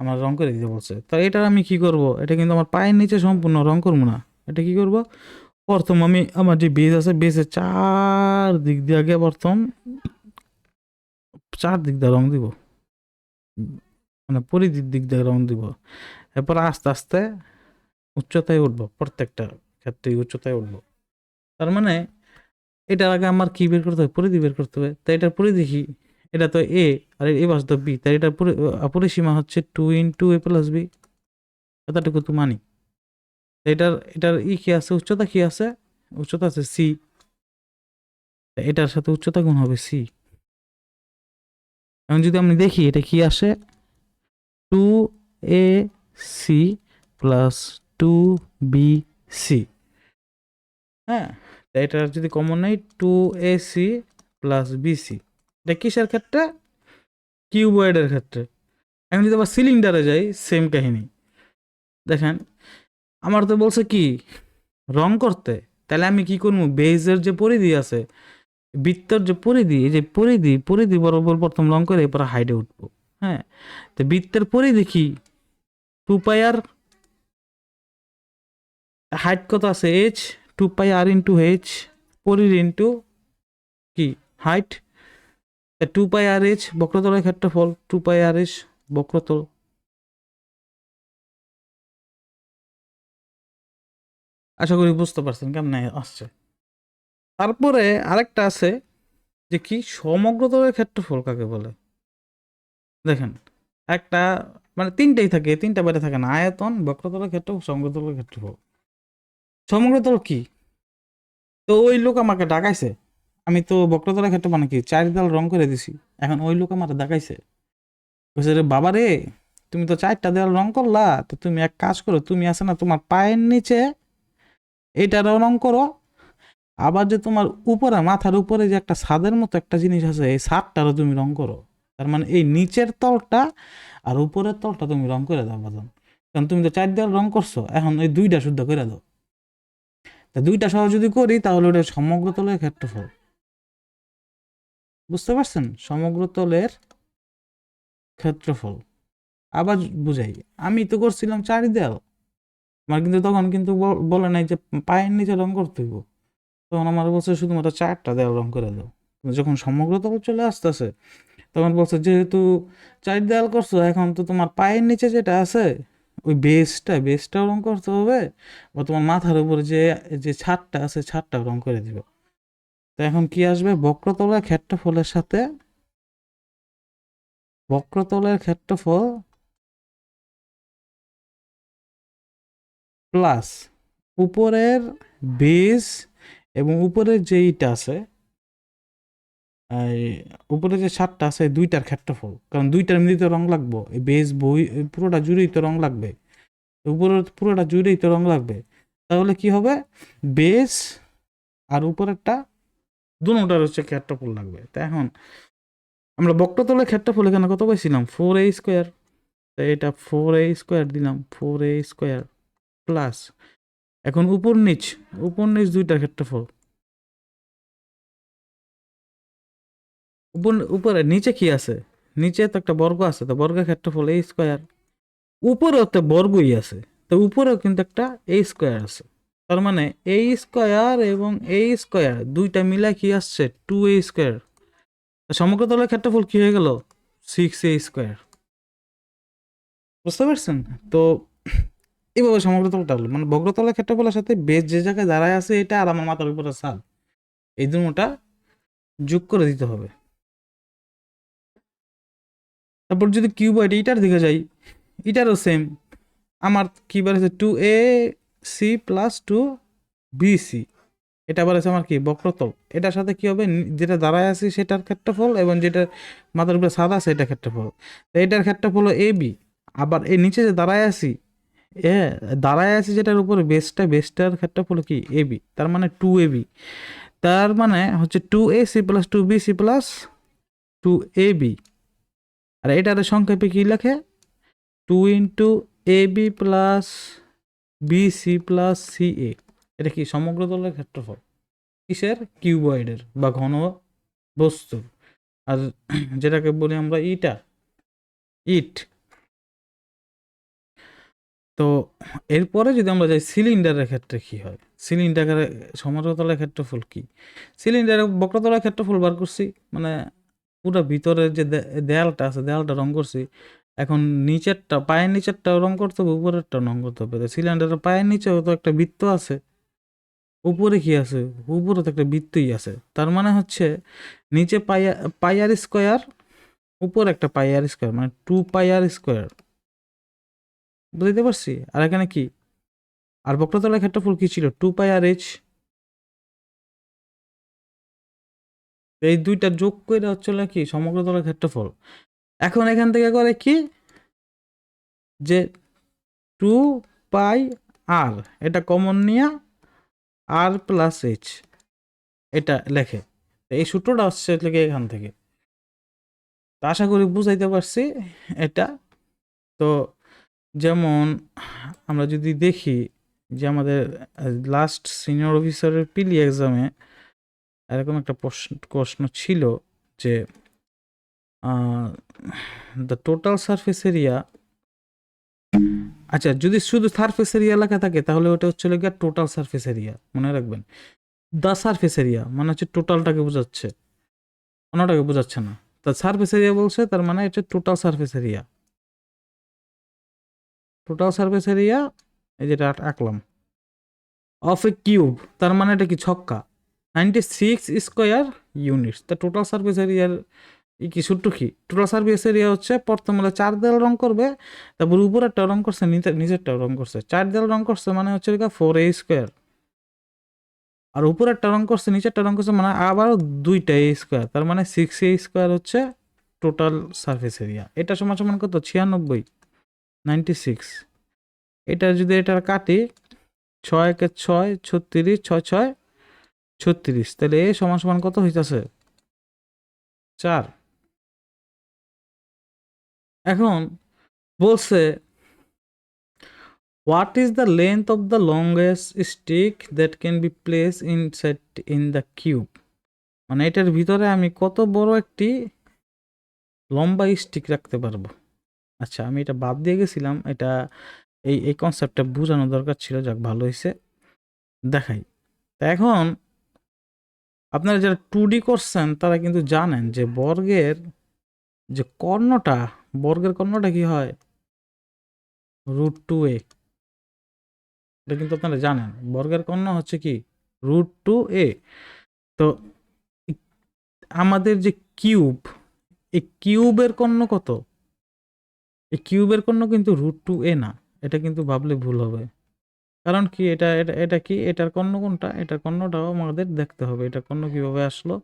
S1: আমার রং করে দিতে বলছে। তো এটা আমি কি করব, এটা কিন্তু আমার পায়ের নিচে সম্পূর্ণ রং করবো না। এটা কি করব, প্রথম আমি আমার যে বেজ আছে, বেজের 4 দিক দিয়ে আগে প্রথম 4 দিক দিয়ে রং দিব, মানে পরিধির দিক দিয়ে রং দিব। এরপর আস্তে আস্তে উচ্চতায় উঠবো, প্রত্যেকটা ক্ষেত্রে উচ্চতায় উঠবো। তার মানে এটার আগে আমার কি বের করতে হবে, পরিধি বের করতে হবে। তাই এটার পরিধি কি, এটা তো এ আর এই পাশ তো বি, তাই এটার পরিসীমা হচ্ছে 2 ইন্টু এ প্লাস বি, এতটুকু তো মানি। এটার কি আছে, উচ্চতা কি আছে, উচ্চতা আছে সি, এটার সাথে উচ্চতা গুণ হবে সি। এখন যদি আমি দেখি এটা কি আসে, 2ac প্লাস 2bc। হ্যাঁ, এটার যদি কমন নেই, 2ac প্লাস বিসি, এটা কিসের ক্ষেত্রে? কিউবয়েডের ক্ষেত্রে। এখন যদি আবার সিলিন্ডারে যাই, সেম কাহিনী। দেখেন আমার তো বলছে কি রং করতে, তাহলে আমি কি করবো, বেজের যে পরিধি আছে, বৃত্তর যে পরিধি, এই যে পরিধি বরাবর প্রথম রং করে এরপর হাইডে উঠবো। হ্যাঁ, তো বৃত্তের পরিধি কি, 2 পাই আর, হাইট কত আছে এইচ, 2 পাই আর ইন্টু এইচ, পরিধি ইন্টু কি হাইট, 2 পাই আর এইচ বক্রতলের ক্ষেত্রফল, 2 পাই আর এইচ বক্রতল। আশা করি বুঝতে পারছেন কেমন আসছে। তারপরে আরেকটা আছে, যে কি সমগ্রতলের ক্ষেত্রফল কাকে বলে। দেখেন একটা, মানে তিনটাই থাকে, তিনটা বাইরে থাকে না, আয়তন, বক্রতলের ক্ষেত্রফল, সমগ্রতলের ক্ষেত্রফল। সমগ্রতল কি? তো ওই লোক আমাকে ডাকাইছে, আমি তো বক্রতলের ক্ষেত্রে মানে কি 4 দেয়াল রং করে দিছি। এখন ওই লোক আমাকে ডাকাইছে, বলছে রে বাবা রে, তুমি তো 4টা দেয়াল রং করলা, তো তুমি এক কাজ করো, তুমি আছে না তোমার পায়ের নিচে এইটারও রং করো, আবার যে তোমার উপরে মাথার উপরে যে একটা ছাদের মতো একটা জিনিস আছে, এই ছাদটারও তুমি রং করো। তার মানে এই নিচের তলটা আর উপরের তলটা তুমি রং করে দাও বাজান। কারণ তুমি তো 4 দেয়াল রং করছো, এখন এই 2টা শুদ্ধ করে দাও। তা 2টা সহ যদি করি তাহলে ওটা সমগ্র তলের ক্ষেত্রফল। বুঝতে পারছেন? সমগ্র তলের ক্ষেত্রফল। আবার বুঝাই, আমি তো করছিলাম 4 দেয়াল, আমার কিন্তু তখন কিন্তু বলে নাই যে পায়ের নিচে রং করতে হইব, তখন আমার বলছে শুধুমাত্র 4টা দেয়াল রং করে দাও। কিন্তু যখন সমগ্র তল চলে আসতেছে তখন বলছে যেহেতু 4 দেয়াল করছো, এখন তো তোমার পায়ের নিচে যেটা আছে ওই বেসটাও রং করতে হবে, বা তোমার মাথার উপরে যে যে ছাদটা আছে ছাদটাও রং করে দিবে। তো এখন কি আসবে? বক্রতলের ক্ষেত্রফলের সাথে বক্রতলের ক্ষেত্রফল প্লাস উপরের বেস এবং উপরের যে ইটা আছে, এই উপরে যে ছাদটা আছে 2টার ক্ষেত্রফল, কারণ 2টার এমনিতে রং লাগবে, এই বেস বই পুরোটা জুড়েই তো রং লাগবে, উপরের পুরোটা জুড়েই তো রং লাগবে। তাহলে কি হবে? বেস আর উপরেরটা দুটোটার হচ্ছে ক্ষেত্রফল লাগবে। তো এখন আমরা বক্রতলের ক্ষেত্রফল এখানে কত পাইছিলাম? 4a square. তো এটা 4a স্কোয়ার দিলাম, 4a স্কোয়ার প্লাস, এখন উপর নিচ 2টার ক্ষেত্রফল। উপরে নিচে কি আছে? নিচে তো একটা বর্গ আছে, তো বর্গের ক্ষেত্রফল a স্কোয়ার। উপরেও তো বর্গই আছে, তো উপরেও কিন্তু একটা a স্কোয়ার আছে। তার মানে a স্কোয়ার এবং a স্কোয়ার দুইটা মিলা কি আসছে? 2a square. সমগ্র তলের ক্ষেত্রফল কি হয়ে গেল? 6a square. বুঝতে পারছেন? তো এইভাবে সমগ্র তলটা হলো, মানে বক্রতলের ক্ষেত্রফলের সাথে বেজ যে জায়গায় দাঁড়ায় আছে এটা আর আমার মাথার উপরে ছাদ, এই দুটোটা যোগ করে দিতে হবে। তারপর যদি কিউবয়েড এইটার দিকে যাই, এটারও সেম, আমার কি বেড়েছে 2ac প্লাস 2bc, এটা বেড়েছে আমার কি বক্রতল। এটার সাথে কি হবে? যেটা দাঁড়ায় আছে সেটার ক্ষেত্রফল এবং যেটা মাথার উপরে সাদা আছে এটার ক্ষেত্রফল। তো এটার ক্ষেত্রফল ab, আবার এই নিচে যে দাঁড়ায় আছি, এ দাঁড়ায় আছি যেটার উপরে বেসটার ক্ষেত্রফল কি ab, তার মানে 2ab, তার মানে হচ্ছে 2ac plus 2bc plus 2ab। আর এটার সংক্ষেপে কি লেখে? 2 into AB plus BC plus CA. এটা কি সমগ্র তলের ক্ষেত্রফল। কিসের? কিউবয়েডের বা ঘন বস্তুর। আর যেটাকে বলি আমরা ইট। তো এরপরে যদি আমরা যাই সিলিন্ডারের ক্ষেত্রে কি হয়? সিলিন্ডারের সমগ্রতলের ক্ষেত্রফল কি? সিলিন্ডারের বক্রতলের ক্ষেত্রফল বার করছি, মানে পুরো ভিতরের যে দেয়ালটা আছে দেয়ালটা রং করছি। এখন নিচেরটা পায়ের নিচেরটাও রং করতে হবে, উপরেরটাও রং করতে হবে। তো সিলিন্ডারের পায়ের নিচেও তো একটা বৃত্ত আছে, উপরে কি আছে? উপরে তো একটা বৃত্তই আছে। তার মানে হচ্ছে নিচে পাই আর স্কোয়ার, উপরে একটা পাই আর স্কোয়ার, মানে 2πr²। বুঝতে পারছি? আর এখানে কি? আর বক্রতলের ক্ষেত্রফল কি ছিল? 2πrh। এই দুইটা যোগ করে হচ্ছে কি সমগ্র তলের ক্ষেত্রফল। এখন এখান থেকে করে কি যে 2πr, এটা কমন নিয়ে r প্লাস h এটা লেখে। এই সূত্রটা আসছে এখান থেকে। তা আশা করি বুঝাইতে পারছি এটা। তো যেমন আমরা যদি দেখি যে আমাদের লাস্ট সিনিয়র অফিসারের পিলি এক্সামে এরকম একটা প্রশ্ন ছিল যে দ্য টোটাল সারফেস এরিয়া, আচ্ছা যদি শুধু সারফেস এরিয়া লেখা থাকে তাহলে ওটা হচ্ছে গিয়ে টোটাল সারফেস এরিয়া, মনে রাখবেন। দ্য সারফেস এরিয়া মানে হচ্ছে টোটালটাকে বোঝাচ্ছে, অন্যটাকে বোঝাচ্ছে না। তা সারফেস এরিয়া বলছে, তার মানে হচ্ছে total surface area. Total surface area এই যেটা আঁকলাম অফ এ কিউব, তার মানে এটা কি ছক্কা, 96 স্কোয়ার ইউনিটস। তা টোটাল সারফেস এরিয়ার কি সূত্র কি? টোটাল সারফেস এরিয়া হচ্ছে প্রথমে 4 দেয়াল রং করবে, তারপর উপরেরটা রং করছে, নিচেরটাও রং করছে, 4 দেয়াল রং করছে মানে হচ্ছে 4a স্কোয়ার আর উপরে একটা রং করছে, নিচে একটা রং করছে, মানে আবারও দুইটা এ স্কোয়ার, তার মানে 6a স্কোয়ার হচ্ছে টোটাল সারফেস এরিয়া। এটা সমান সমান কত? 96, 96। এটা যদি এটা কাটি, 6 একে 6, 36, 6 6 36, তাহলে এ সমান সমান কত হইতাছে? 4। এখন বলছে what is the length of the longest stick that can be place inside in the cube, মানে এটার ভিতরে আমি কত বড় একটি লম্বা স্টিক রাখতে পারবো। আচ্ছা, আমি এটা বাদ দিয়ে গেছিলাম, এটা এই কনসেপ্টটা বোঝানো দরকার ছিল। যাক, ভালো হয়েছে, দেখাই। তা এখন আপনারা যারা 2D করছেন তারা কিন্তু জানেন যে বর্গের যে কর্ণটা, বর্গের কর্ণটা কি হয়? √2a। এটা কিন্তু আপনারা জানেন, বর্গের কর্ণ হচ্ছে কি? √2a। তো আমাদের যে কিউব, এই কিউবের কর্ণ কত? এই কিউবের কর্ণ কিন্তু √2a না, এটা কিন্তু ভাবলে ভুল হবে। কারণ কি? এটা এটা এটা কি? এটার কর্ণ কোনটা? এটার কর্ণটাও আমাদের দেখতে হবে। এটার কর্ণ কিভাবে আসলো?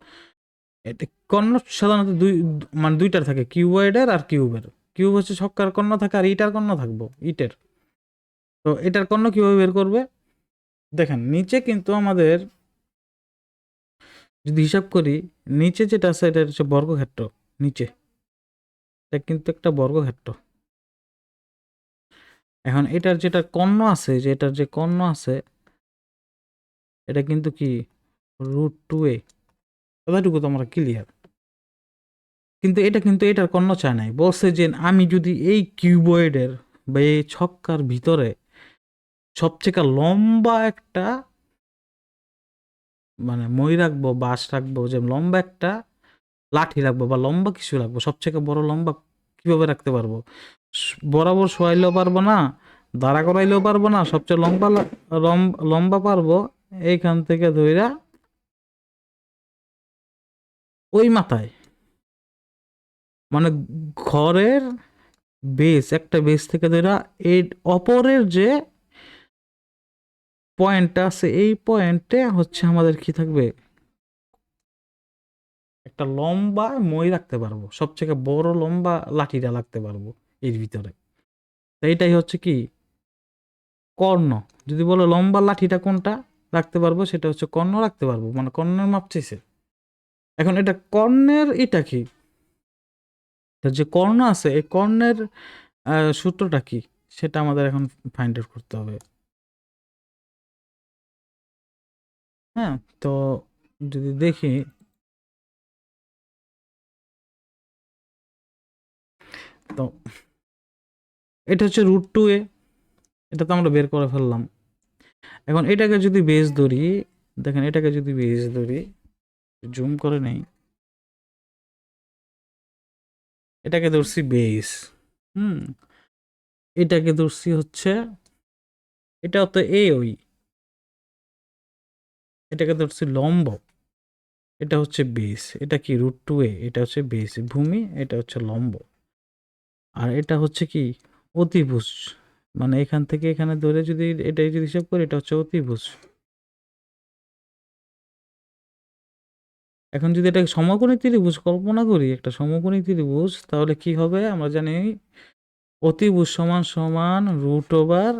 S1: এটা কর্ণ সাধারণত মানে দুইটার থাকে, কিউবয়েডের আর কিউবের। কিউব হচ্ছে ছক্কার কর্ণ থাকে, আর ইটার কর্ণ থাকবো ইটের। তো এটার কর্ণ কিভাবে বের করবে? দেখেন, নিচে কিন্তু আমাদের যদি হিসাব করি, নিচে যেটা আছে এটা হচ্ছে বর্গক্ষেত্র। নিচে এটা কিন্তু একটা বর্গক্ষেত্র। এখন এটার যেটা কর্ণ আছে, যে এটার যে কর্ণ আছে, এটা কিন্তু কি? √2a। এতটুকু তো আমরা ক্লিয়ার। কিন্তু এটা কিন্তু এটার কর্ণ চায় নাই, বলছে যে আমি যদি এই কিউবয়েডের বা এই ছক্কার ভিতরে সবচেয়ে লম্বা একটা মানে মই রাখবো, বাঁশ রাখবো, যে লম্বা একটা লাঠি রাখবো বা লম্বা কিছু রাখবো, সবচেয়ে বড় লম্বা কিভাবে রাখতে পারবো? বরাবর শোয়াইলেও পারবো না, দাঁড়া করাইলেও পারবো না, সবচেয়ে লম্বা লম্বা পারবো এইখান থেকে ধইরা ওই মাথায়, মানে ঘরের বেস, একটা বেস থেকে ধইরা এই অপরের যে পয়েন্টটা আছে, এই পয়েন্টে হচ্ছে আমাদের কি থাকবে? একটা লম্বা মই রাখতে পারবো, সবচেয়ে বড় লম্বা লাঠিটা রাখতে পারবো এর ভিতরে। তো এইটাই হচ্ছে কি? কর্ণ। যদি বলো লম্বা লাঠিটা কোনটা রাখতে পারবো, সেটা হচ্ছে কর্ণ রাখতে পারবো, মানে কর্ণের মাপ চাইছে। এখন এটা কর্ণের এটা কি? এটা যে কর্ণ আছে, এই কর্ণের সূত্রটা কি সেটা আমাদের এখন ফাইন্ড আউট করতে হবে। হ্যাঁ, তো যদি দেখি, তো এটা হচ্ছে √2a, এটা তো আমরা বের করে ফেললাম। এখন এটাকে যদি বেস ধরি, দেখেন এটাকে যদি বেস ধরি, জুম করে নেই, এটাকে ধরছি বেস। এটাকে ধরছি হচ্ছে, এটা তো ওই, এটাকে ধরছি লম্ব, এটা হচ্ছে বেস। এটা কি? √2a, এটা হচ্ছে বেস ভূমি, এটা হচ্ছে লম্ব। আর এটা হচ্ছে কি? অতিভুজ, মানে এখান থেকে এখানে ধরে যদি এটাই যদি হিসাব করি, এটা হচ্ছে অতিভুজ। এখন যদি এটাকে সমকোণী ত্রিভুজ কল্পনা করি, একটা সমকোণী ত্রিভুজ, তাহলে কি হবে? আমরা জানি অতিভুজ সমান সমান √ওভার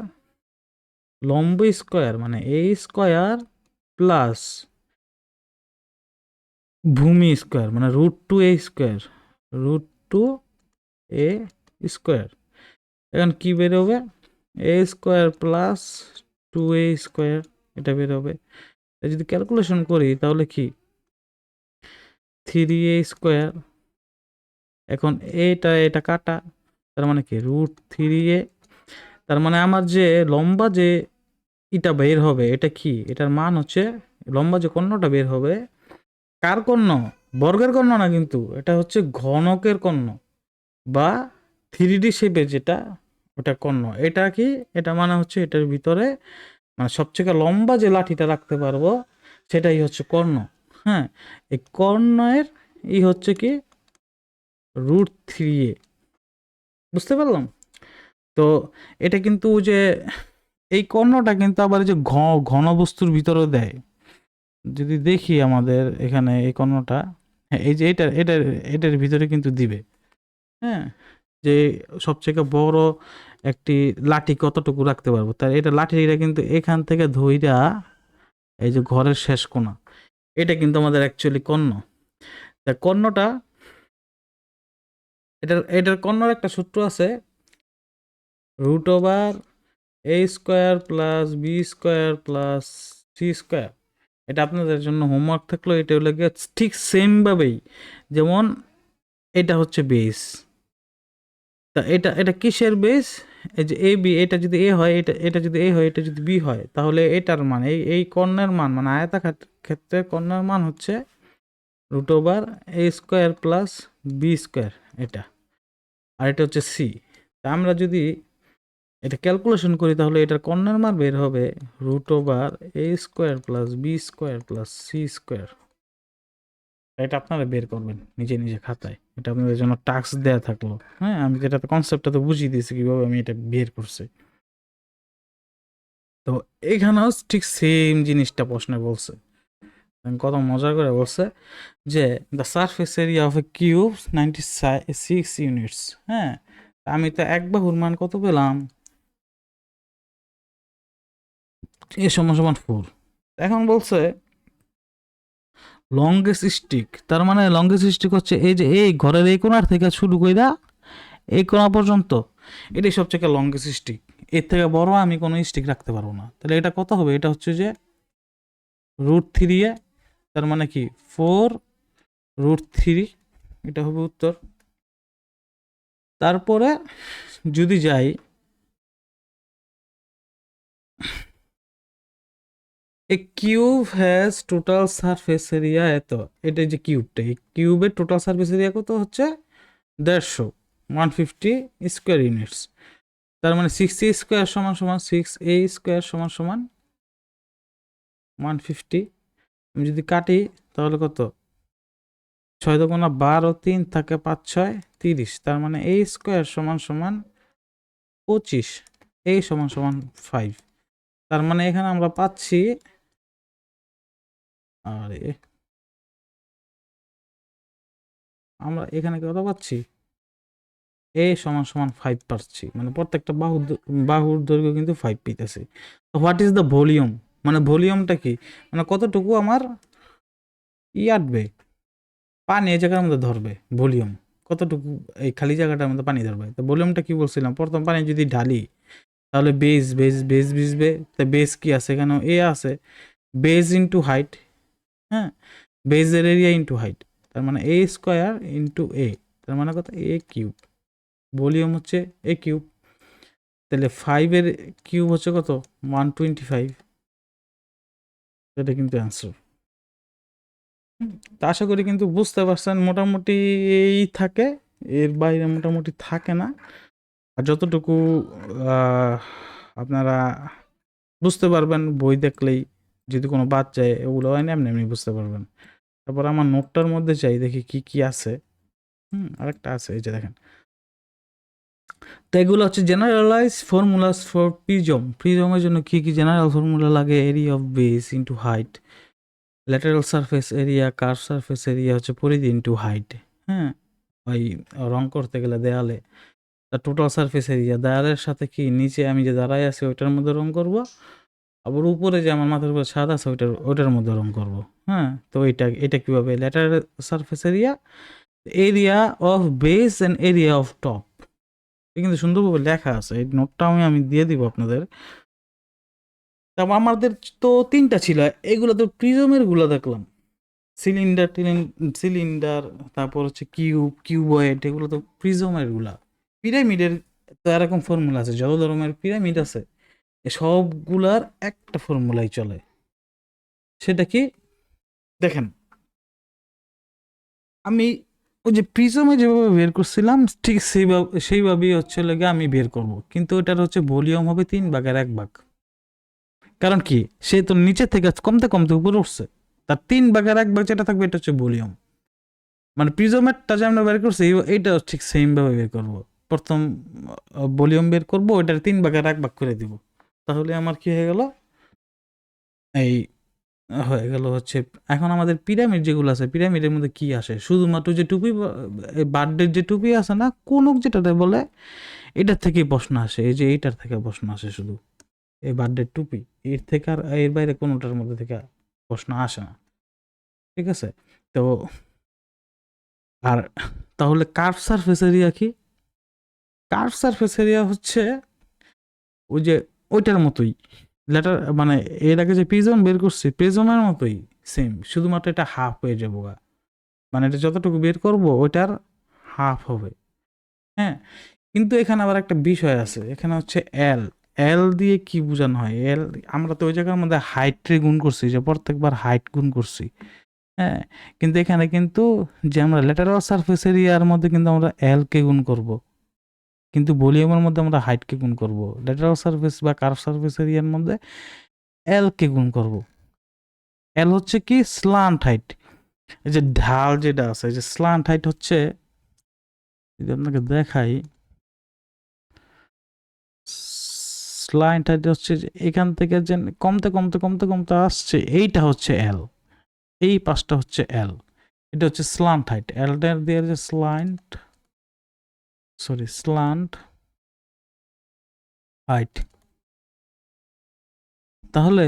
S1: লম্ব স্কোয়ার, মানে a স্কোয়ার প্লাস ভূমি স্কোয়ার, মানে √2a স্কোয়ার, √2a স্কোয়ার। এখন কি বেরোবে? a square plus 2a square, এটা বেরোবে। যদি ক্যালকুলেশন করি তাহলে কি? 3a square. এখন এটা কাটা, তার মানে কি? √3a। তার মানে আমার যে লম্বা যে এটা বের হবে, এটা কি? এটার মান হচ্ছে, লম্বা যে কর্ণটা বের হবে, কার কর্ণ? বর্গের কর্ণ না, কিন্তু এটা হচ্ছে ঘনকের কর্ণ বা 3D শেপে যেটা, ওটা কর্ণ। এটা কি? এটা মানে হচ্ছে এটার ভিতরে মানে সবচেয়ে লম্বা যে লাঠিটা রাখতে পারবো, সেটাই হচ্ছে কর্ণ। হ্যাঁ, এই কর্ণের হচ্ছে কি? √3a। বুঝতে পারলাম? তো এটা কিন্তু যে এই কর্ণটা কিন্তু আবার যে ঘন বস্তুর ভিতরে দেয়, যদি দেখি আমাদের এখানে এই কর্ণটা, হ্যাঁ এই যে এটার ভিতরে কিন্তু দিবে, হ্যাঁ যে সবচেয়ে বড় একটি লাঠি কতটুকু রাখতে পারবো, তার এটা লাঠিটা কিন্তু এখান থেকে ধইরা এই যে ঘরের শেষ কোণা, এটা কিন্তু আমাদের অ্যাকচুয়ালি কর্ণ। তা কর্ণটা, এটার কর্ণর একটা সূত্র আছে, root over A square plus B square plus C square. এটা আপনাদের জন্য হোমওয়ার্ক থাকলো, এটা হলো গিয়ে ঠিক সেমভাবেই যেমন এটা হচ্ছে বেস। তা এটা কিসের বেস? এই যে এ বি, এটা যদি এ হয়, এটা যদি এ হয়, এটা যদি বি হয়, তাহলে এটার মান এই কর্ণের মান মানে আয়তাকার ক্ষেত্রে কর্ণের মান হচ্ছে root over A square plus B square, এটা। আর এটা হচ্ছে সি। তা আমরা যদি এটা ক্যালকুলেশন করি তাহলে এটার কর্ণের মান বের হবে root over A square plus B square plus C square. এটা আপনারা বের করবেন নিজে নিজে খাতায়, এটা আপনাদের জন্য টাস্ক দেয়া থাকলো। হ্যাঁ, আমি যেটা কনসেপ্টটা তো বুঝিয়ে দিয়েছি কিভাবে আমি এটা বের করছি। তো এখানেও ঠিক সেম জিনিসটা প্রশ্নে বলছে, কত মজা করে বলছে যে the surface area of A cube 96 units. হ্যাঁ, আমি তো এক বাহুর মান কত পেলাম, এ সমান সমান 4। এখন বলছে লংগেস্ট স্টিক, তার মানে লংগেস্ট স্টিক হচ্ছে এই যে এই ঘরের এই কোণার থেকে শুরু কইরা এই কোণা পর্যন্ত, এটাই সবচেয়ে লংগেস্ট স্টিক। এর থেকে বড় আমি কোনো স্টিক রাখতে পারবো না। তাহলে এটা কত হবে? এটা হচ্ছে যে √3 এ, তার মানে কি 4√3, এটা হবে উত্তর। তারপরে যদি যাই, A cube has total surface area এত, এটা যে কিউবটা, এই কিউবের টোটাল সারফেস এরিয়া কত হচ্ছে 150, 150 স্কোয়ার ইউনিটস। তার মানে 6a স্কোয়ার সমান সমান 6a স্কোয়ার সমান সমান 150। আমি যদি কাটি তাহলে কত, 6 দুগুণা 12, 3 থাকে 5 6 30, তার মানে a স্কোয়ার সমান সমান 25, a সমান সমান 5। তার মানে এখানে আমরা পাচ্ছি, আরে আমরা এখানে কত পাচ্ছি, এ সমান সমান 5 পাচ্ছি, মানে প্রত্যেকটা বাহুর দৈর্ঘ্য কিন্তু 5 পেতেছে। তো হোয়াট ইজ দ্য ভলিউম, মানে ভলিউমটা কি, মানে কতটুকু আমার আটবে, পানি এই জায়গার মধ্যে ধরবে, ভলিউম কতটুকু এই খালি জায়গাটার মধ্যে পানি ধরবে। তো ভলিউমটা কি বলছিলাম, প্রথম পানি যদি ঢালি তাহলে বেস ভিজবে। তো বেস কি আছে, এখানে এ আছে, বেস ইন্টু হাইট। হ্যাঁ, বেসের এরিয়া ইন্টু হাইট, তার মানে এ স্কোয়ার ইন্টু এ, তার মানে কত, এ কিউব। ভলিউম হচ্ছে এ কিউব, তাহলে 5-এর কিউব হচ্ছে কত, 125। এটা কিন্তু অ্যান্সার। তা আশা করি কিন্তু বুঝতে পারছেন, মোটামুটি এই থাকে, এর বাইরে মোটামুটি থাকে না। আর যতটুকু আহ, আপনারা বুঝতে পারবেন বই দেখলেই, যদি কোনো বাদ যায় ওগুলো হয় না, এমনি এমনি বুঝতে পারবেন। তারপর আমার নোটটার মধ্যে চাই দেখি কি কি আছে। আরেকটা আছে, এই যে দেখেন। তো এগুলো হচ্ছে জেনারেলাইজ ফর্মুলাস ফর প্রিজম। প্রিজমের জন্য কি কি জেনারেল ফর্মুলা লাগে, area of base into height, lateral surface area, curve surface area হচ্ছে পরিধি ইন্টু হাইট। হ্যাঁ, ওই রং করতে গেলে দেয়ালে টোটাল সারফেস এরিয়া, দেয়ালের সাথে কি নিচে আমি যে দাঁড়ায় আছি ওইটার মধ্যে রং করব, আবার উপরে যে আমার মাথার উপর ছাদ আছে ওইটার মধ্যে রং করব। হ্যাঁ, তো এটা কিভাবে, lateral surface area, area of base and area of top, কিন্তু সুন্দরভাবে লেখা আছে, এই নোটটাও আমি দিয়ে দিব আপনাদের। তারপর আমাদের তো 3টা ছিল, এগুলো তো প্রিজমের গুলো দেখলাম, সিলিন্ডার, তারপর হচ্ছে কিউবয়েড, এগুলো তো প্রিজমের গুলা। পিরামিডের তো এরকম ফর্মুলা আছে, যত ধরনের পিরামিড আছে সবগুলার একটা ফর্মুলাই চলে, সেটা কি দেখেন, আমি ওই যে প্রিজমে যেভাবে বের করছিলাম ঠিক সেইভাবেই হচ্ছে লাগে আমি বের করব, কিন্তু এটার হচ্ছে ভলিউম হবে 3/1 কারণ কি, সে তো নিচে থেকে কমতে কমতে উপরে উঠছে, তার 3/1 যেটা থাকবে এটা হচ্ছে ভলিউম। মানে প্রিজমেরটা যে আমরা বের করছি এইটা ঠিক সেম ভাবে বের করব। প্রথম ভলিউম বের করব, ওইটার 3/1 করে দিব, তাহলে আমার কি হয়ে গেল, এই হয়ে গেল হচ্ছে। এখন আমাদের পিরামিড যেগুলো আছে, পিরামিডের মধ্যে কি আসে? শুধুমাত্র যে টুপি, বার্থডের যে টুপি আছে না, কোনক যেটাতে বলে, এটার থেকেই প্রশ্ন আসে। এই যে এইটার থেকে প্রশ্ন আসে শুধু, এই বার্থডের টুপি, এর থেকে আর এর বাইরে কোনোটার মধ্যে থেকে প্রশ্ন আসে না। ঠিক আছে? তো আর তাহলে কার্ভ সারফেস এরিয়া কি? কার্ভ সারফেস এরিয়া হচ্ছে ওই যে ওইটার মতোই, লেটার মানে এর আগে যে প্রিজম বের করছি, প্রিজমের মতোই সেম, শুধুমাত্র এটা হাফ হয়ে যাবো গা। মানে এটা যতটুকু বের করব ওইটার হাফ হবে। হ্যাঁ, কিন্তু এখানে আবার একটা বিষয় আছে, এখানে হচ্ছে এল। এল দিয়ে কি বোঝানো হয়? এল, আমরা তো ওই জায়গার মধ্যে হাইটে গুণ করছি, যে প্রত্যেকবার হাইট গুণ করছি। হ্যাঁ, কিন্তু এখানে কিন্তু যে আমরা ল্যাটারাল সারফেস এরিয়ার মধ্যে কিন্তু আমরা এল কে গুণ করব, কিন্তু ভলিউমের মধ্যে আমরা হাইটকে গুণ করব। ল্যাটারাল সারফেস বা কার্ভ সারফেস এরিয়ার মধ্যে এল কে গুণ করব। এল হচ্ছে কি? Slant height. এই যে ঢাল যেটা আছে, এই যে স্ল্যান্ট হাইট হচ্ছে, যদি আপনাকে দেখাই, স্ল্যান্ট হাইট হচ্ছে যে এখান থেকে যে কমতে কমতে কমতে কমতে আসছে, এইটা হচ্ছে এল। এই পাশটা হচ্ছে এল, এটা হচ্ছে স্ল্যান্ট হাইট। এলটার দিয়ে যে স্ল্যান্ট হাইট। তাহলে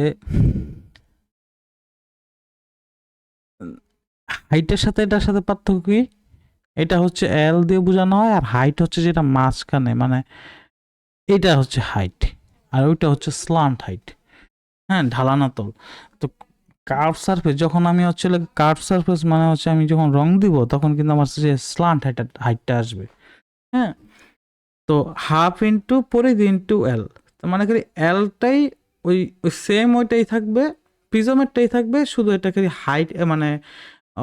S1: হাইটের সাথে এটার সাথে পার্থক্য কি? এটা হচ্ছে এল দিয়ে বোঝানো হয়, আর হাইট হচ্ছে যেটা মাঝখানে, মানে এটা হচ্ছে হাইট, আর ওইটা হচ্ছে স্ল্যান্ট হাইট। হ্যাঁ, ঢালানা তল। তো কার্ভ সারফেস যখন আমি হচ্ছে কার্ভ সারফেস মানে হচ্ছে আমি যখন রং দিব তখন কিন্তু আমার যে স্ল্যান্ট হাইটটা আসবে। হ্যাঁ, তো হাফ ইন্টু পরিধি ইন্টু এল, তো মানে কি এলটাই ওই ওই সেম ওইটাই থাকবে, প্রিজমেরটাই থাকবে, শুধু এটাকে হাইট মানে